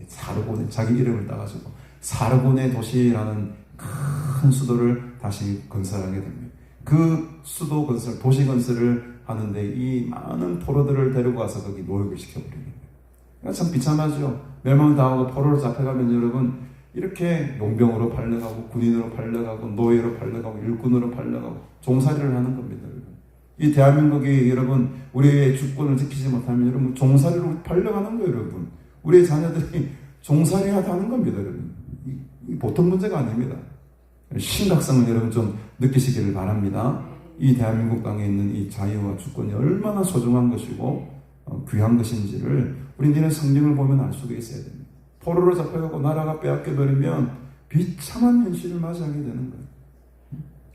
사르곤의, 자기 이름을 따가지고 사르곤의 도시라는 큰 수도를 다시 건설하게 됩니다. 그 수도 건설, 도시 건설을 하는데 이 많은 포로들을 데리고 와서 거기 노역을 시켜버리는 거예요. 그러니까 참 비참하죠. 멸망당하고 포로로 잡혀가면 여러분, 이렇게 용병으로 팔려가고 군인으로 팔려가고 노예로 팔려가고 일꾼으로 팔려가고 종살이를 하는 겁니다. 여러분. 이 대한민국이 여러분 우리의 주권을 지키지 못하면 여러분 종살이로 팔려가는 거예요. 여러분, 우리의 자녀들이 종살이하다는 겁니다. 여러분, 이 보통 문제가 아닙니다. 심각성을 여러분 좀 느끼시기를 바랍니다. 이 대한민국 땅에 있는 이 자유와 주권이 얼마나 소중한 것이고 귀한 것인지를 우리는 성경을 보면 알 수가 있어야 됩니다. 포로로 잡혀가고 나라가 빼앗겨버리면 비참한 현실을 맞이하게 되는 거예요.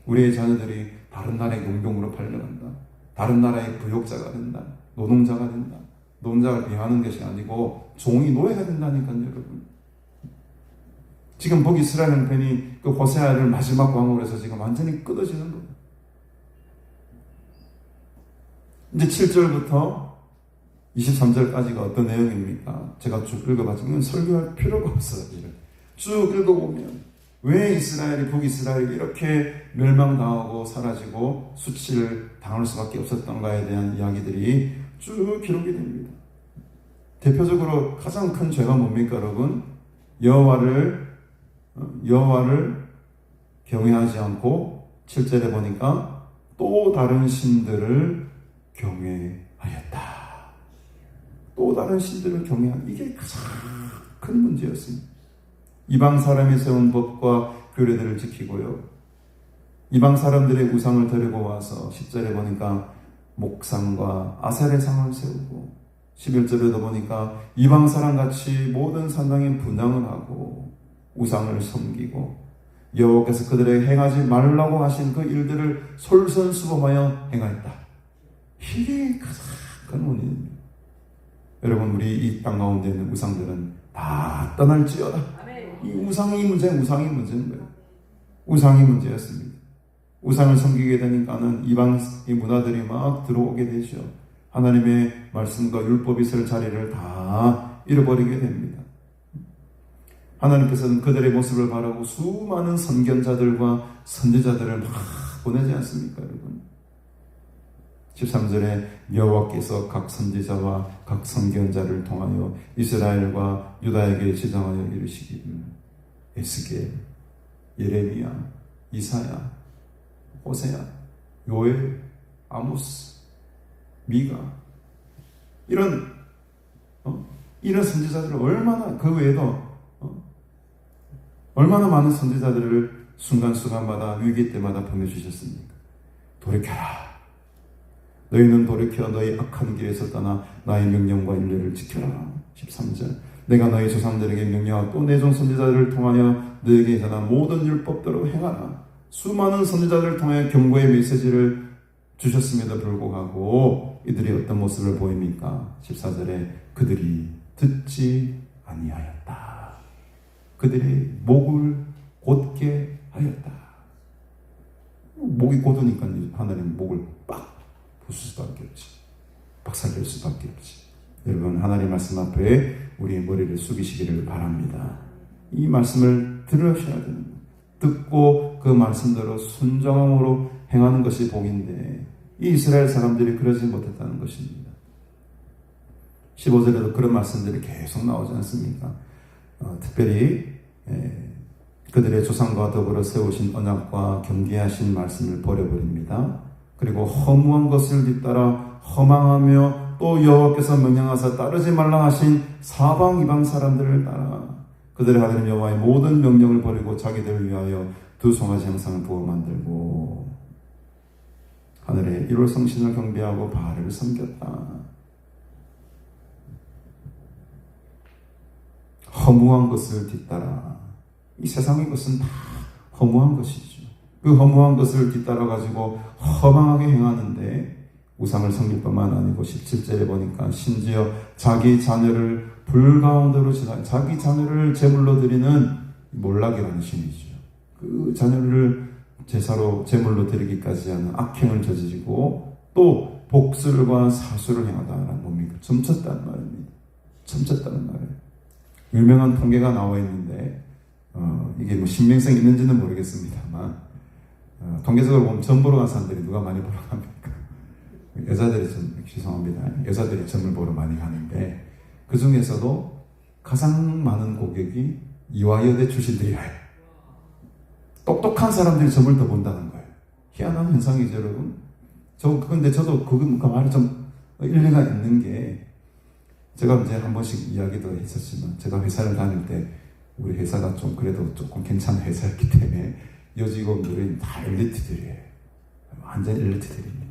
우리의 자녀들이 다른 나라의 용병으로 팔려간다. 다른 나라의 부역자가 된다. 노동자가 된다. 노동자가 비하는 것이 아니고 종이 노예가 된다니까요, 여러분. 지금 북이스라엘 형편이 그 호세아를 마지막 왕으로 해서 지금 완전히 끊어지는 거예요. 이제 7절부터 23절까지가 어떤 내용입니까? 제가 쭉 읽어봤지만 설교할 필요가 없어요. 쭉 읽어보면 왜 이스라엘이, 북이스라엘이 이렇게 멸망당하고 사라지고 수치를 당할 수밖에 없었던가에 대한 이야기들이 쭉 기록이 됩니다. 대표적으로 가장 큰 죄가 뭡니까, 여러분? 여호와를 경외하지 않고 7절에 보니까 또 다른 신들을 경외하였다. 또 다른 신들을 경외한, 이게 가장 큰 문제였습니다. 이방 사람이 세운 법과 규례들을 지키고요. 이방 사람들의 우상을 데리고 와서 10절에 보니까 목상과 아셀의 상을 세우고 11절에도 보니까 이방 사람같이 모든 산당에 분향을 하고 우상을 섬기고 여호와께서 그들에게 행하지 말라고 하신 그 일들을 솔선수범하여 행하였다. 이게 가장 큰 원인입니다. 여러분, 우리 이 땅 가운데 있는 우상들은 다 떠날지어다. 이 우상이 문제인 거예요. 우상이 문제였습니다. 우상을 섬기게 되니까는 이방의 문화들이 막 들어오게 되죠. 하나님의 말씀과 율법이 있을 자리를 다 잃어버리게 됩니다. 하나님께서는 그들의 모습을 바라고 수많은 선견자들과 선지자들을 막 보내지 않습니까, 여러분? 13절에 여호와께서 각 선지자와 각 선견자를 통하여 이스라엘과 유다에게 지정하여 이르시기를 에스겔, 예레미야, 이사야, 호세야, 요엘, 아모스, 미가, 이런 선지자들을 얼마나, 그 외에도 얼마나 많은 선지자들을 순간순간마다 위기 때마다 보내주셨습니까? 돌이켜라. 너희는 돌이켜 너희 악한 길에서 떠나 나의 명령과 율례를 지켜라. 13절. 내가 너희 조상들에게 명령하고 또 내 종 선지자들을 통하여 너에게 전한 모든 율법대로 행하라. 수많은 선지자들을 통하여 경고의 메시지를 주셨음에도 불구하고 이들이 어떤 모습을 보입니까? 14절에 그들이 듣지 아니하였다. 그들의 목을 곧게 하였다. 목이 곧으니까 하나님 목을 빡 부술 수밖에 없지. 박살낼 수밖에 없지. 여러분, 하나님 말씀 앞에 우리의 머리를 숙이시기를 바랍니다. 이 말씀을 들으셔야 됩니다. 듣고 그 말씀대로 순종함으로 행하는 것이 복인데 이 이스라엘 사람들이 그러지 못했다는 것입니다. 15절에도 그런 말씀들이 계속 나오지 않습니까? 특별히 그들의 조상과 더불어 세우신 언약과 경계하신 말씀을 버려버립니다. 그리고 허무한 것을 뒤따라 허망하며 또 여호와께서 명령하사 따르지 말라 하신 사방 이방 사람들을 따라 그들의 하나님 여호와의 모든 명령을 버리고 자기들을 위하여 두 송아지 형상을 부어 만들고 하늘의 일월 성신을 경배하고 바알을 섬겼다. 허무한 것을 뒤따라. 이 세상의 것은 다 허무한 것이죠. 그 허무한 것을 뒤따라 가지고 허망하게 행하는데 우상을 섬길 뿐만 아니고 17절에 보니까 심지어 자기 자녀를 불 가운데로 지나 자기 자녀를 제물로 드리는 몰락이라는 신이죠. 그 자녀를 제사로 제물로 드리기까지 하는 악행을 저지르고 또 복술과 사수를 행하다라는 뭡니까? 점쳤다는 말입니다. 점쳤다는 말이에요. 유명한 통계가 나와 있는데 이게 뭐 신빙성이 있는지는 모르겠습니다만 통계적으로 보면 점 보러 간 사람들이 누가 많이 보러 갑니까? 여자들이 죄송합니다. 여자들이 점을 보러 많이 가는데 그 중에서도 가장 많은 고객이 이화여대 출신들이에요. 똑똑한 사람들이 점을 더 본다는 거예요. 희한한 현상이죠, 여러분. 근데 저도 그 말이 좀 일리가 있는 게 제가 이제 한 번씩 이야기도 했었지만 제가 회사를 다닐 때 우리 회사가 좀 그래도 조금 괜찮은 회사였기 때문에 여직원들은 다 엘리트들이에요. 완전 엘리트들입니다.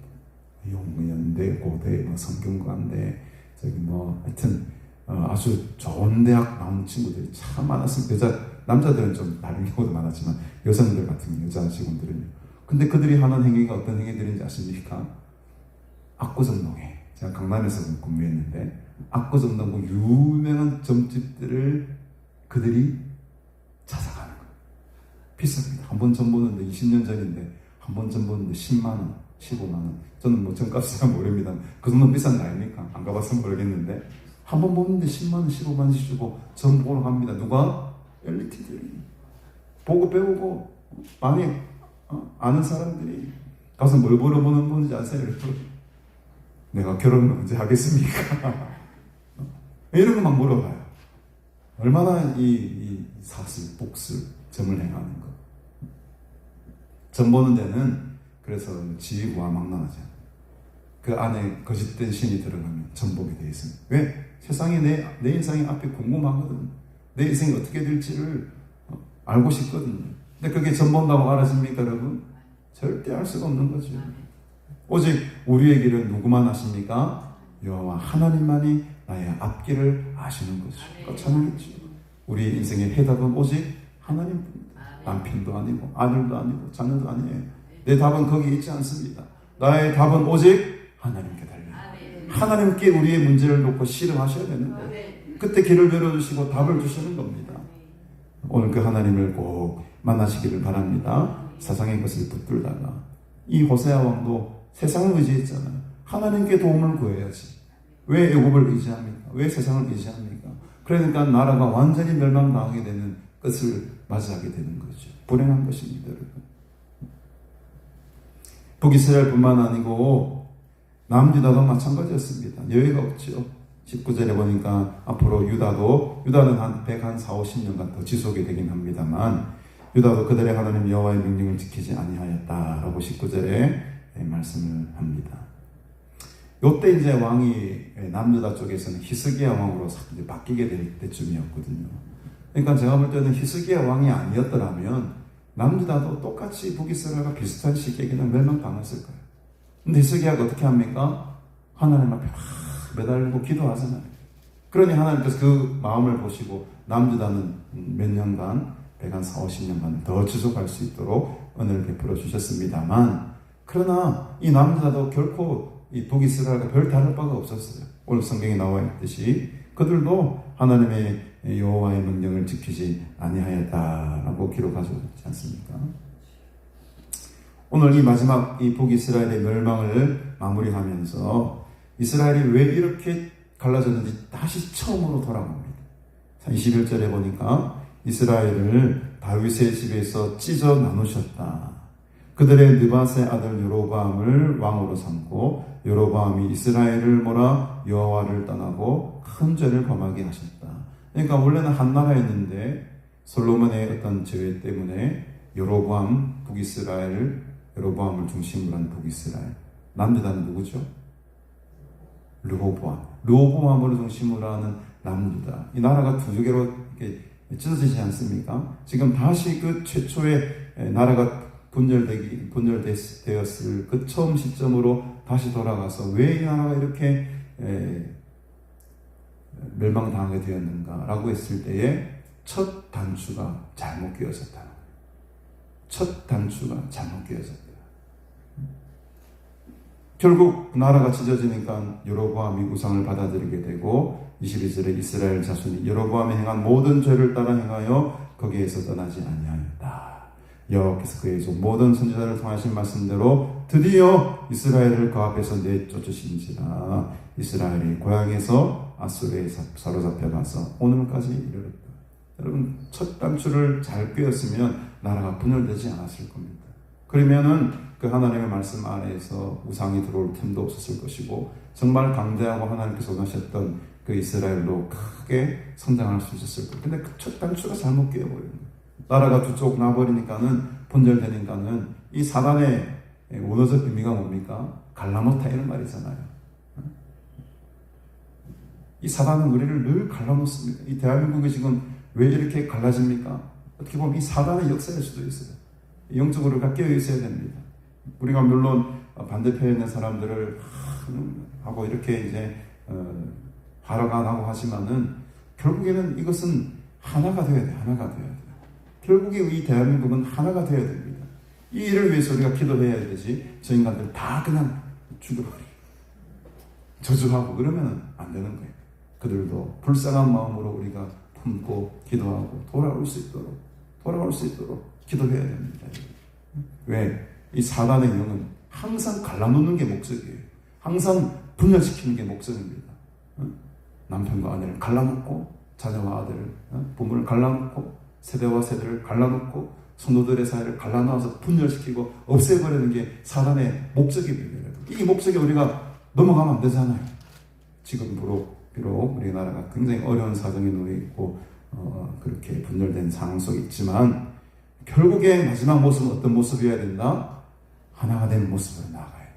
연대, 고대, 성균관대, 하여튼 아주 좋은 대학 나온 친구들이 참 많았습니다. 남자들은 좀 다른 경우도 많았지만 여성들 같은 여자 직원들은요. 근데 그들이 하는 행위가 어떤 행위들인지 아십니까? 압구정동에 제가 강남에서 근무했는데 압구정동 유명한 점집들을 그들이 찾아가는 거예요. 비쌉니다. 한 번 점 보는데 20년 전인데 한 번 점 보는데 10만 원, 15만 원. 저는 뭐 점값이 잘 모릅니다. 그 정도 비싼 거 아닙니까? 안 가봐서 모르겠는데 한 번 보는데 10만 원, 15만 원씩 주고 점 보러 갑니다. 누가? 엘리트들이 보고 배우고 많이 아는 사람들이 가서 뭘 보러 보는 건지 아세요? 내가 결혼을 언제 하겠습니까? 이런 것만 물어봐요. 얼마나 이 사슬, 복술, 점을 행하는 거. 점 보는 데는 그래서 지위가 망나하죠. 그 안에 거짓된 신이 들어가면 점 보게 되어 있습니다. 왜? 세상에 내 인생이 앞에 궁금하거든. 내 인생이 어떻게 될지를 알고 싶거든요. 근데 그게 점 본다고 알아집니까, 여러분? 절대 알 수가 없는 거죠. 오직 우리의 길은 누구만 아십니까? 여호와 하나님만이 나의 앞길을 아시는 거죠. 찬양했죠. 우리 인생의 해답은 오직 하나님뿐입니다. 남편도 아니고 아들도 아니고 자녀도 아니에요. 내 답은 거기 있지 않습니다. 나의 답은 오직 하나님께 달려요. 하나님께 우리의 문제를 놓고 씨름하셔야 되는 거예요. 그때 길을 열어주시고 답을 주시는 겁니다. 오늘 그 하나님을 꼭 만나시기를 바랍니다. 세상의 것을 붙들다가 이 호세아 왕도 세상을 의지했잖아요. 하나님께 도움을 구해야지. 왜 애굽을 의지합니까? 왜 세상을 의지합니까? 그러니까 나라가 완전히 멸망당하게 되는 것을 맞이하게 되는 거죠. 불행한 것입니다, 여러분. 북이스라엘뿐만 아니고 남유다도 마찬가지였습니다. 여유가 없죠. 19절에 보니까 앞으로 유다는 한 140~50년간 더 지속이 되긴 합니다만 유다도 그들의 하나님 여호와의 명령을 지키지 아니하였다라고 19절에 말씀을 합니다. 요때 이제 왕이 남유다 쪽에서는 히스기야 왕으로 이제 바뀌게 될 때쯤이었거든요. 그러니까 제가 볼 때는 히스기야 왕이 아니었더라면 남유다도 똑같이 북이스라엘과 비슷한 시기에 그냥 멸망당했을 거예요. 근데 히스기야가 어떻게 합니까? 하나님 앞에 매달리고 기도하잖아요. 그러니 하나님께서 그 마음을 보시고 남유다는 몇 년간 140~50년간 더 지속할 수 있도록 은혜를 베풀어 주셨습니다만 그러나 이 남유다도 결코 이 북이스라엘과 별 다를 바가 없었어요. 오늘 성경에 나와 있듯이 그들도 하나님의 여호와의 명령을 지키지 아니하였다라고 기록하지 않습니까? 오늘 이 마지막 이 북이스라엘의 멸망을 마무리하면서 이스라엘이 왜 이렇게 갈라졌는지 다시 처음으로 돌아갑니다. 21절에 보니까 이스라엘을 다윗의 집에서 찢어 나누셨다. 그들의 느밧의 아들 여로보암을 왕으로 삼고 여로보암이 이스라엘을 몰아 여호와를 떠나고 큰 죄를 범하게 하셨다. 그러니까 원래는 한 나라였는데 솔로몬의 어떤 죄 때문에 여로보암 여로보암을 중심으로 한 북이스라엘. 남유다는 누구죠? 르호보암을 중심으로 하는 남유다. 이 나라가 두 개로 이렇게 찢어지지 않습니까? 지금 다시 그 최초의 나라가 분열되었을 그 처음 시점으로 다시 돌아가서 왜 이 나라가 이렇게 멸망당하게 되었는가라고 했을 때에 첫 단추가 잘못 끼워졌다. 첫 단추가 잘못 끼워졌다. 결국 나라가 찢어지니까 여로보암이 우상을 받아들이게 되고 22절에 이스라엘 자손이 여로보암이 행한 모든 죄를 따라 행하여 거기에서 떠나지 아니하였다. 여호와께서 그의 종 모든 선지자를 통하신 말씀대로 드디어 이스라엘을 그 앞에서 내쫓으신지라. 이스라엘이 고향에서 아수르에 사로잡혀가서 오늘까지 이르렀다. 여러분, 첫 단추를 잘 꿰었으면 나라가 분열되지 않았을 겁니다. 그러면은 그 하나님의 말씀 아래에서 우상이 들어올 틈도 없었을 것이고 정말 강대하고 하나님께서 원하셨던 그 이스라엘로 크게 성장할 수 있었을 거예요. 근데 그 첫 단추가 잘못 끼어버리는 거예요. 나라가 두 쪽 나버리니까는 분열되니까는 이 사단의 원어적 의미가 뭡니까? 갈라놓다 이런 말이잖아요. 이 사단은 우리를 늘 갈라놓습니다. 이 대한민국이 지금 왜 이렇게 갈라집니까? 어떻게 보면 이 사단의 역사일 수도 있어요. 영적으로 깨어 있어야 됩니다. 우리가 물론 반대편에 있는 사람들을 하고 이렇게 이제 화가 나고 하지만은 결국에는 이것은 하나가 되어야 돼. 하나가 되어야 돼. 결국에 이 대한민국은 하나가 되어야 됩니다. 이 일을 위해서 우리가 기도해야 되지. 저 인간들 다 그냥 죽여버리고 저주하고 그러면 안 되는 거예요. 그들도 불쌍한 마음으로 우리가 품고 기도하고 돌아올 수 있도록 기도해야 됩니다. 왜? 이 사단의 영은 항상 갈라놓는 게 목적이에요. 항상 분열시키는 게 목적입니다. 남편과 아내를 갈라놓고 자녀와 아들을, 부모를 갈라놓고 세대와 세대를 갈라놓고 성도들의 사이를 갈라놓아서 분열시키고 없애버리는 게 사단의 목적입니다. 이 목적에 우리가 넘어가면 안 되잖아요. 지금 비록 우리나라가 굉장히 어려운 사정에 놓여 있고 그렇게 분열된 상황 속에 있지만 결국에 마지막 모습은 어떤 모습이어야 된다? 하나가 된 모습으로 나아가요.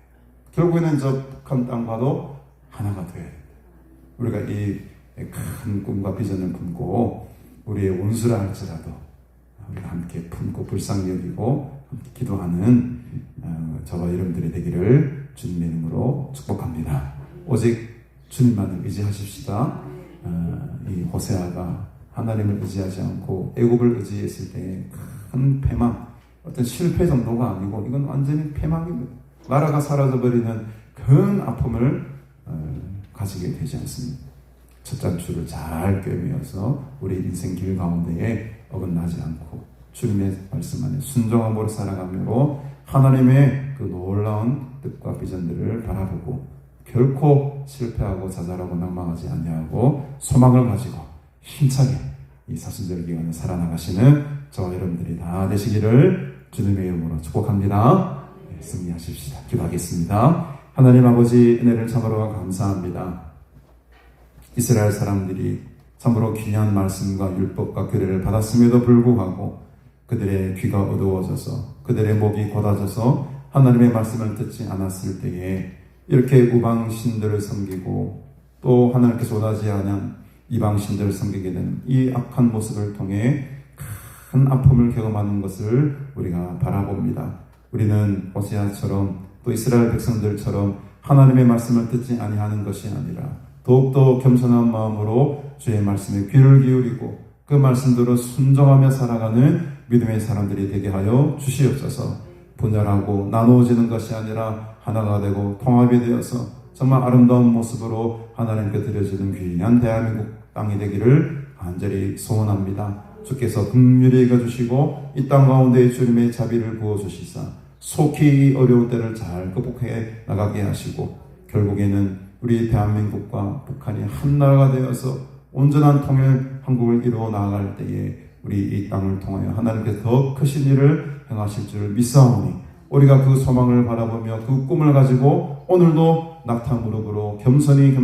결국에는 저 북한 땅과도 하나가 되어야 된다. 우리가 이 큰 꿈과 비전을 품고 우리의 원수라 할지라도 우리가 함께 품고 불쌍히 여기고 함께 기도하는 저와 여러분들이 되기를 주님의 이름으로 축복합니다. 오직 주님만을 의지하십시다. 이 호세아가 하나님을 의지하지 않고 애굽을 의지했을 때의 큰 패망, 어떤 실패 정도가 아니고 이건 완전히 패망입니다. 나라가 사라져버리는 큰 아픔을 가지게 되지 않습니다. 첫 단추를 잘 꿰매어서 우리 인생 길 가운데에 어긋나지 않고 주님의 말씀 안에 순종함으로 살아가므로 하나님의 그 놀라운 뜻과 비전들을 바라보고 결코 실패하고 좌절하고 낭망하지 않냐고 소망을 가지고 힘차게 이 사순절 기간에 살아나가시는 저와 여러분들이 다 되시기를 주님의 이름으로 축복합니다. 네, 승리하십시다. 기도하겠습니다. 하나님 아버지 은혜를 참으로 감사합니다. 이스라엘 사람들이 참으로 귀한 말씀과 율법과 규례를 받았음에도 불구하고 그들의 귀가 어두워져서 그들의 목이 곧아져서 하나님의 말씀을 듣지 않았을 때에 이렇게 우방신들을 섬기고 또 하나님께서 원하지 않은 이방신들을 섬기게 되는 이 악한 모습을 통해 큰 아픔을 경험하는 것을 우리가 바라봅니다. 우리는 호세아처럼 또 이스라엘 백성들처럼 하나님의 말씀을 듣지 아니하는 것이 아니라 더욱더 겸손한 마음으로 주의 말씀에 귀를 기울이고 그 말씀대로 순종하며 살아가는 믿음의 사람들이 되게 하여 주시옵소서. 분열하고 나누어지는 것이 아니라 하나가 되고 통합이 되어서 정말 아름다운 모습으로 하나님께 드려지는 귀한 대한민국 땅이 되기를 간절히 소원합니다. 주께서 긍휼히 여겨주시고 이 땅 가운데 주님의 자비를 부어주시사 속히 이 어려운 때를 잘 극복해 나가게 하시고 결국에는 우리 대한민국과 북한이 한 나라가 되어서 온전한 통일 한국을 이루어 나아갈 때에 우리 이 땅을 통하여 하나님께서 더 크신 일을 행하실 줄 믿사오니 우리가 그 소망을 바라보며 그 꿈을 가지고 오늘도 낙타 무릎으로 겸손히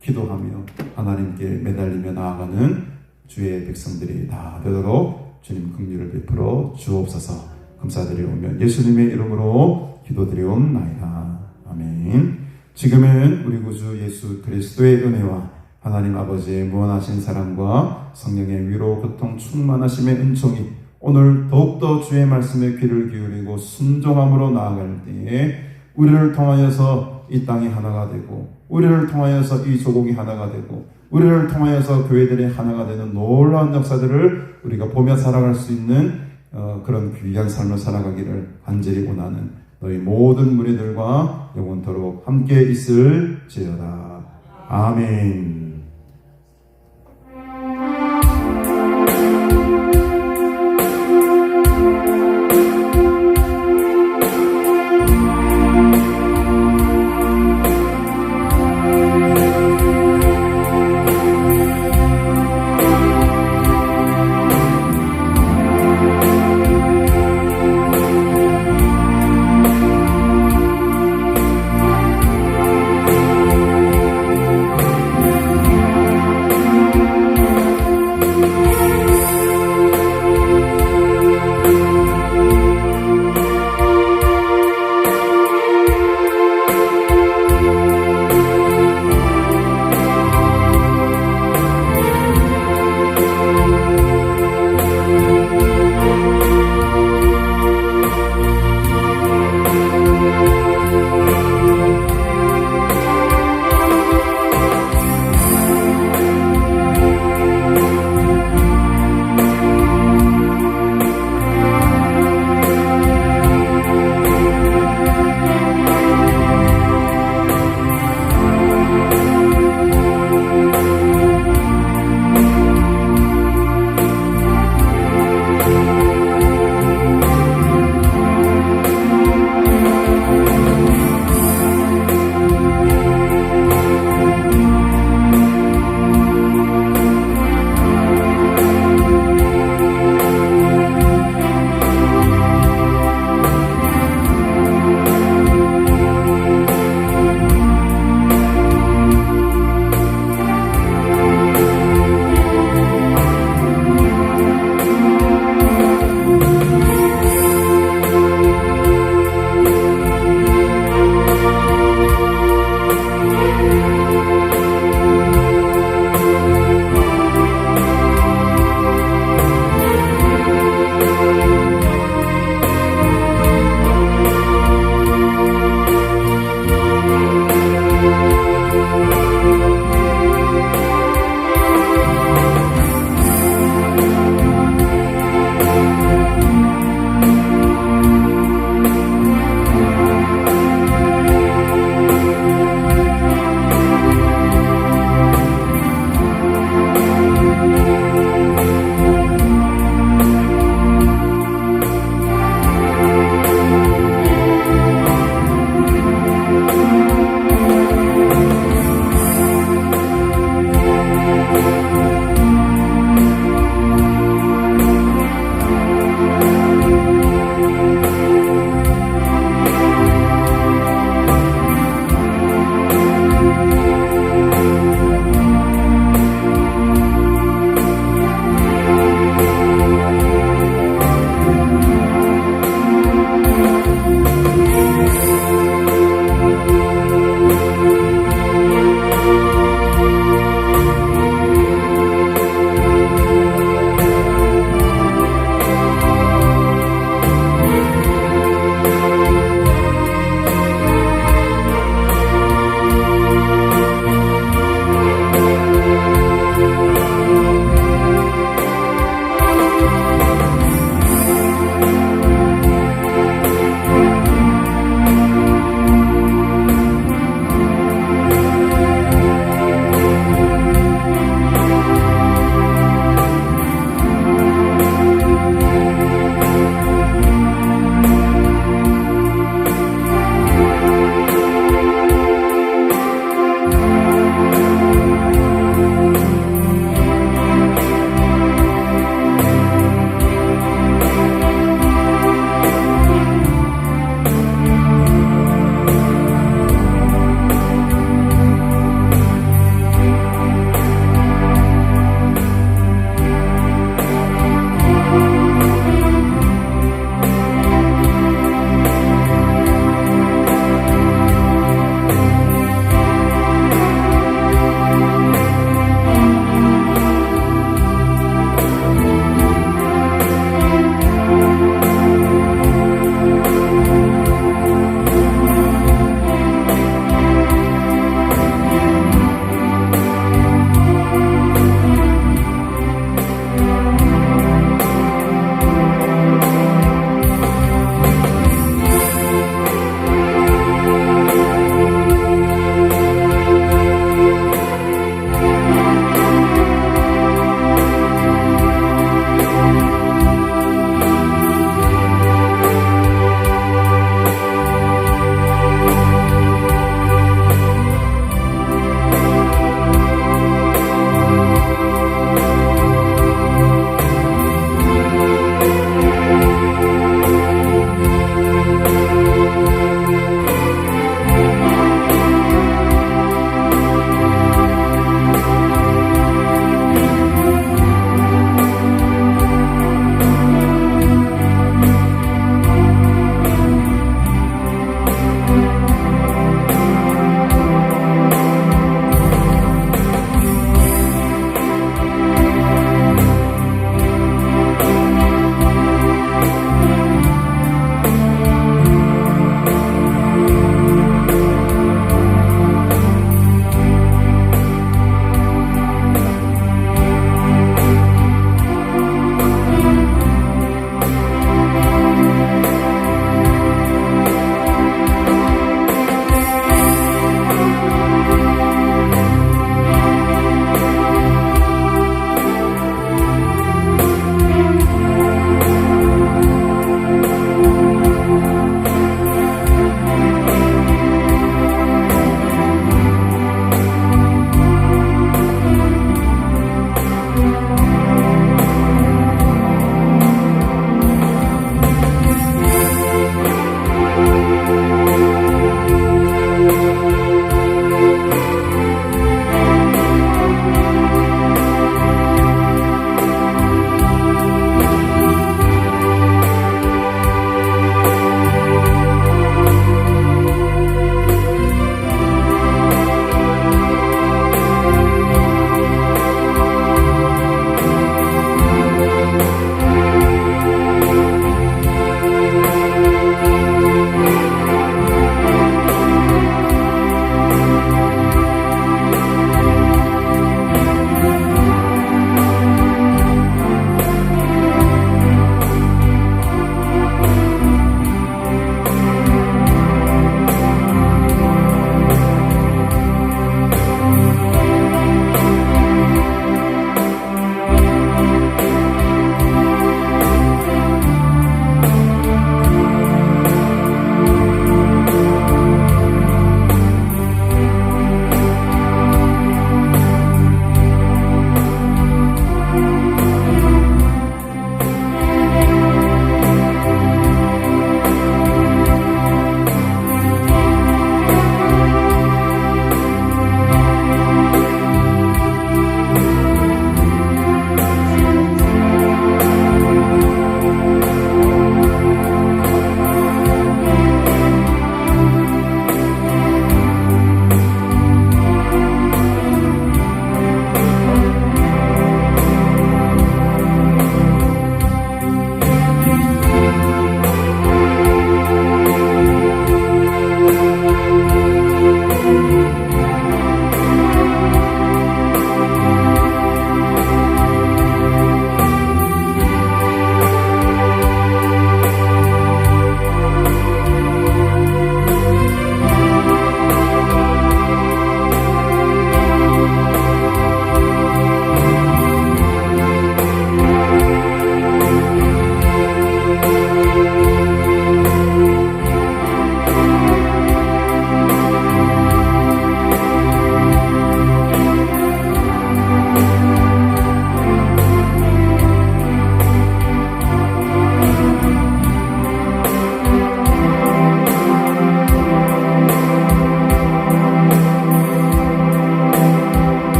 기도하며 하나님께 매달리며 나아가는 주의 백성들이 다 되도록 주님 긍휼을 베풀어 주옵소서. 감사드리오며 예수님의 이름으로 기도드리옵나이다. 아멘. 지금은 우리 구주 예수 그리스도의 은혜와 하나님 아버지의 무한하신 사랑과 성령의 위로 고통 충만하심의 은총이 오늘 더욱더 주의 말씀에 귀를 기울이고 순종함으로 나아갈 때에 우리를 통하여서 이 땅이 하나가 되고 우리를 통하여서 이 조국이 하나가 되고 우리를 통하여서 교회들이 하나가 되는 놀라운 역사들을 우리가 보며 살아갈 수 있는 그런 귀한 삶을 살아가기를 간절히 원하는 너희 모든 무리들과 영원토록 함께 있을지어다. 아멘.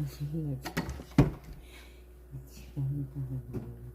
한식이지. 지금